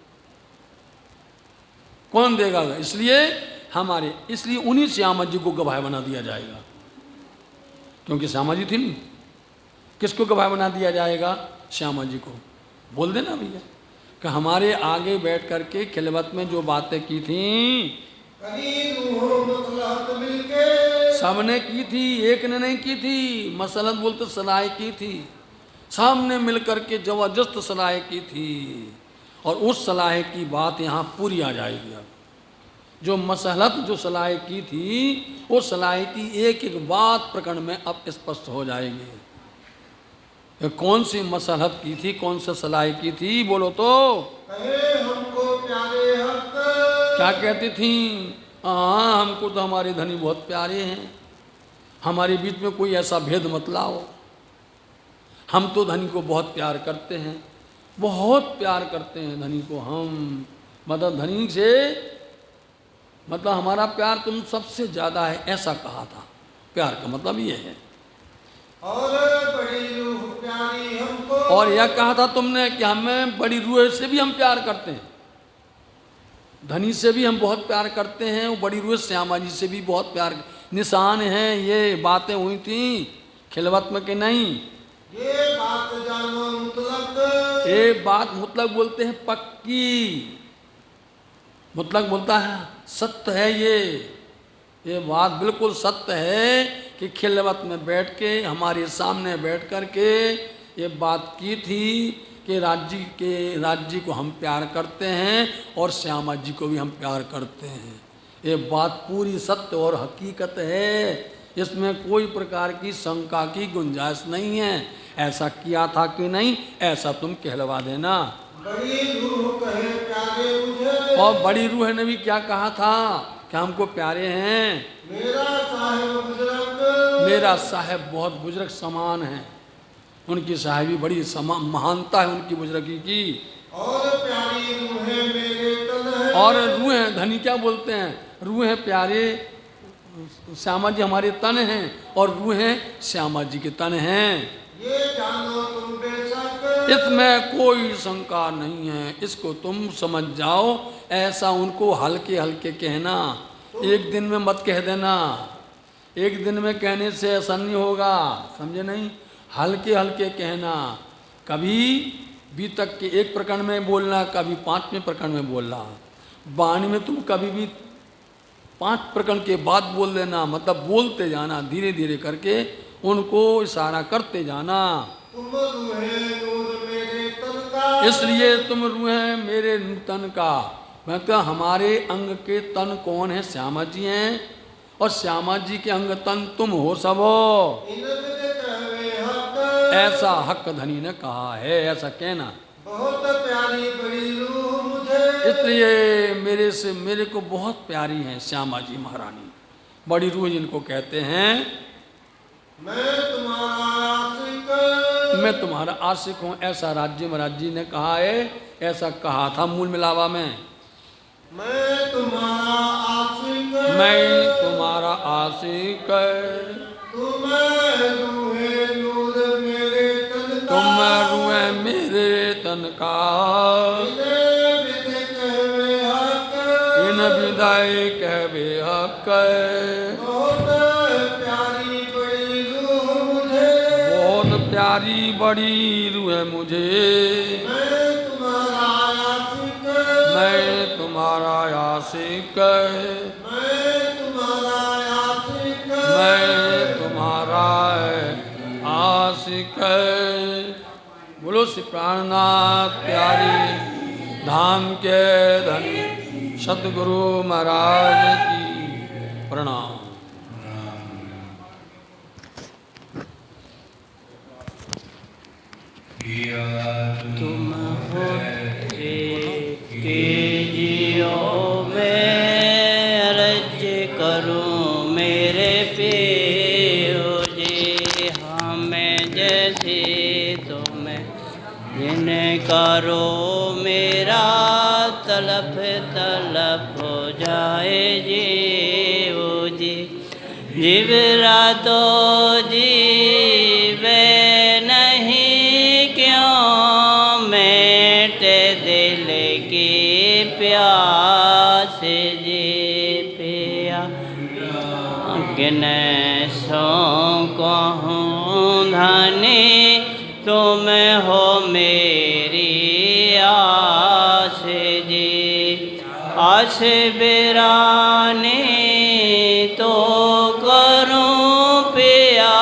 Speaker 2: कौन देगा? इसलिए हमारे, इसलिए उन्हीं श्यामा जी को गवाह बना दिया जाएगा, क्योंकि श्यामा जी थी नहीं। किसको गवाह बना दिया जाएगा? श्यामा जी को। बोल देना भैया कि हमारे आगे बैठ करके खिलवत में जो बातें की थी सबने की थी, एक ने नहीं की थी। मसलत बोलते सलाह की थी, सामने मिल करके जबरदस्त सलाह की थी, और उस सलाह की बात यहाँ पूरी आ जाएगी। अब जो मसलत जो सलाह की थी, वो सलाह की एक एक बात प्रकरण में अब स्पष्ट हो जाएगी। ये कौन सी मसलहत की थी, कौन सी सलाह की थी? बोलो तो।
Speaker 3: कहे हमको प्यारे हक,
Speaker 2: क्या कहती थी? हाँ, हमको तो हमारे धनी बहुत प्यारे हैं, हमारे बीच में कोई ऐसा भेद मत लाओ, हम तो धनी को बहुत प्यार करते हैं, बहुत प्यार करते हैं धनी को हम, मतलब धनी से, मतलब हमारा प्यार तुम सबसे ज़्यादा है, ऐसा कहा था। प्यार का मतलब ये है।
Speaker 3: और बड़ी रूह प्यारी हमको,
Speaker 2: और यह कहा था तुमने कि हमें बड़ी रूह से भी हम प्यार करते हैं, धनी से भी हम बहुत प्यार करते हैं, वो बड़ी रूह श्यामा जी से भी बहुत प्यार। निशान हैं, ये बातें हुई थी खिलवत में कि नहीं?
Speaker 3: ये बात जानो मुतलक,
Speaker 2: ये बात मुतलक बोलते हैं, पक्की। मुतलक बोलता है सत्य है, ये बात बिल्कुल सत्य है कि खिलवत में बैठ के, हमारे सामने बैठ कर के ये बात की थी कि राज्य को हम प्यार करते हैं और श्यामा जी को भी हम प्यार करते हैं। ये बात पूरी सत्य और हकीकत है, इसमें कोई प्रकार की शंका की गुंजाइश नहीं है। ऐसा किया था कि नहीं, ऐसा तुम कहलवा देना।
Speaker 3: बड़ी रूह कहे प्यारे मुझे,
Speaker 2: और बड़ी रूह ने भी क्या कहा था कि हमको प्यारे हैं।
Speaker 3: मेरा साहेब बुजुर्ग,
Speaker 2: मेरा साहेब बहुत बुजुर्ग समान है, उनकी साहेबी बड़ी महानता है उनकी बुजुर्गी की।
Speaker 3: और प्यारी रूहें मेरे तन है,
Speaker 2: और रूहें, धनी क्या बोलते हैं? रूहें प्यारे श्यामा जी हमारे तन हैं, और रूहें श्यामा जी के तन हैं।
Speaker 3: ये जानो तुम बेशक,
Speaker 2: इसमें कोई शंका नहीं है, इसको तुम समझ जाओ। ऐसा उनको हल्के हल्के कहना, एक दिन में मत कह देना, एक दिन में कहने से ऐसा नहीं होगा, समझे नहीं? हल्के हल्के कहना, कभी भी तक के एक प्रकरण में बोलना, कभी 5वें प्रकरण में बोलना। वाणी में तुम कभी भी 5 प्रकरण के बाद बोल देना, मतलब बोलते जाना, धीरे धीरे करके उनको इशारा करते जाना।
Speaker 3: तुम रूहें नूर मेरे तन का,
Speaker 2: इसलिए तुम रूहें मेरे तन का, मतलब हमारे अंग के तन कौन है? श्यामा जी हैं, और श्यामा जी के अंग तन तुम हो सब हो। ऐसा हक धनी ने कहा है, ऐसा कहना।
Speaker 3: बहुत प्यारी बड़ी रूह मुझे,
Speaker 2: इसलिए मेरे को बहुत प्यारी हैं श्यामा जी महारानी,
Speaker 1: बड़ी रूह जिनको कहते हैं।
Speaker 3: मैं तुम्हारा आशिक,
Speaker 1: मैं तुम्हारा आशिक हूँ, ऐसा राज्य महाराज जी ने कहा है, ऐसा कहा था मूल मिलावा में।
Speaker 3: मैं तुम्हारा आशिक,
Speaker 1: मैं तुम्हारा आशिक,
Speaker 3: तुम रूहे नूर मेरे तन का,
Speaker 1: तुम रूए मेरे तन का, इन विदाई कहवे हक,
Speaker 3: बहुत प्यारी बड़ी रूह मुझे,
Speaker 1: बहुत प्यारी बड़ी रूह मुझे।
Speaker 3: मैं तुम्हारा आशिक,
Speaker 1: मैं तुम्हारा आशिक,
Speaker 3: मैं तुम्हारा आशिक,
Speaker 1: मैं तुम्हारा आशिक। बोलो श्री प्राणनाथ प्यारी धाम के धनी सतगुरु महाराज की प्रणाम।
Speaker 4: तुम हो के जियो मैं अर्ज करूं मेरे पियो जी, हमें जैसे तुम जिन करो मेरा तलफ तलफ हो जाए जीवो जी। जीवरा तो जीवे नहीं क्यों मेटे दिल की प्यास जी पिया, किन सो कहूँ धनी तुम हो मेरी आस जी। आस बिरानी तो करूं पिया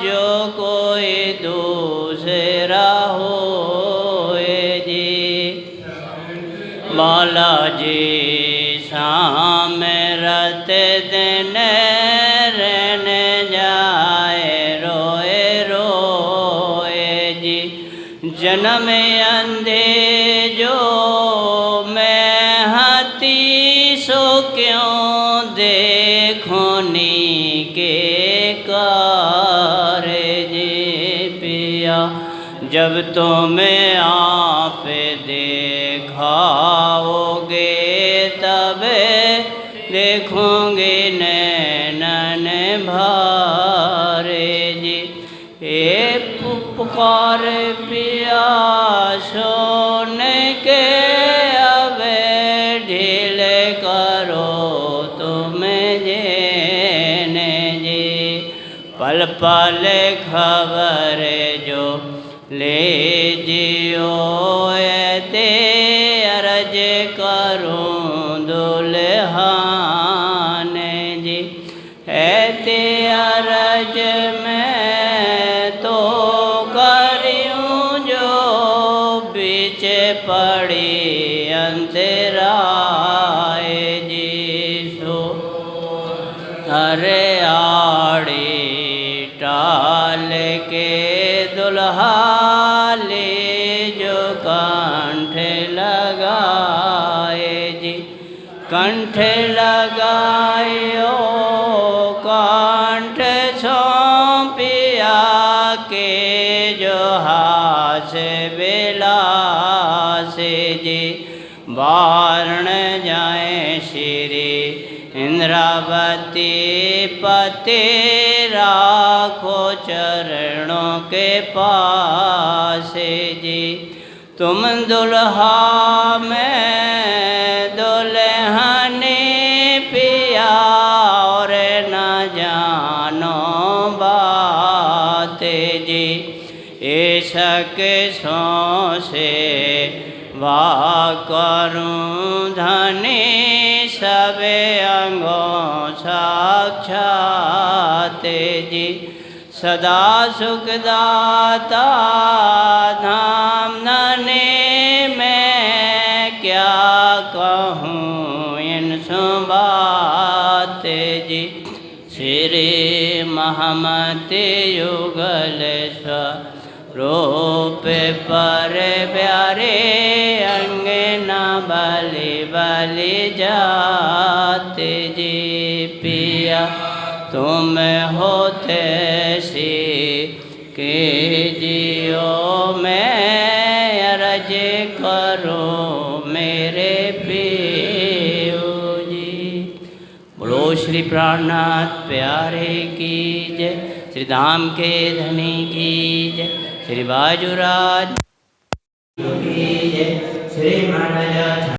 Speaker 4: जो कोई दूसरा होए जी। बालाजी शाम रत दिन रहने जाए रोए रोए जी। जन्म अंधे जो मैं हाथी सो क्यों देखोनी के कार जी पिया। जब तुम्हें आप देखाओगे तब देखोगे नैनन भारे जी। ए पुकार पिया सोने के अब ढील करो तुम जेने जी। पल पल खबर जो ले जियो ते अर्ज करूं दुल्हान जी। ऐते अर्ज में तो करूं जो बीच पड़ी अंतराय जी। सो अरे आड़ी टाल के दुल्हा ले जो कंठ लगाए जी। कंठ लगायो कंठ सौंपिया के जो हास बिलास जी। वारण जाए श्री इंद्रावती पति राखो चरणों के पास जी। तुम दुल्हा में दुल्हनी पिया और न जानो बात जी। ऐशक सो से वाह करूं धनी सब अंगों साक्षात जी। सदा सुखदाता धाम नने मैं क्या कहूँ इन सुबात जी। श्री महमत युगल रूप पर प्यारे अंगना बलि बलि जात जी पिया। जिया तुम होते सी के जियो मैं अर्ज करो मेरे पियो जी। बोलो श्री प्राणनाथ प्यारे की जय, श्री धाम के धनी की जय, श्री बाजूराज की जय, श्री महाराज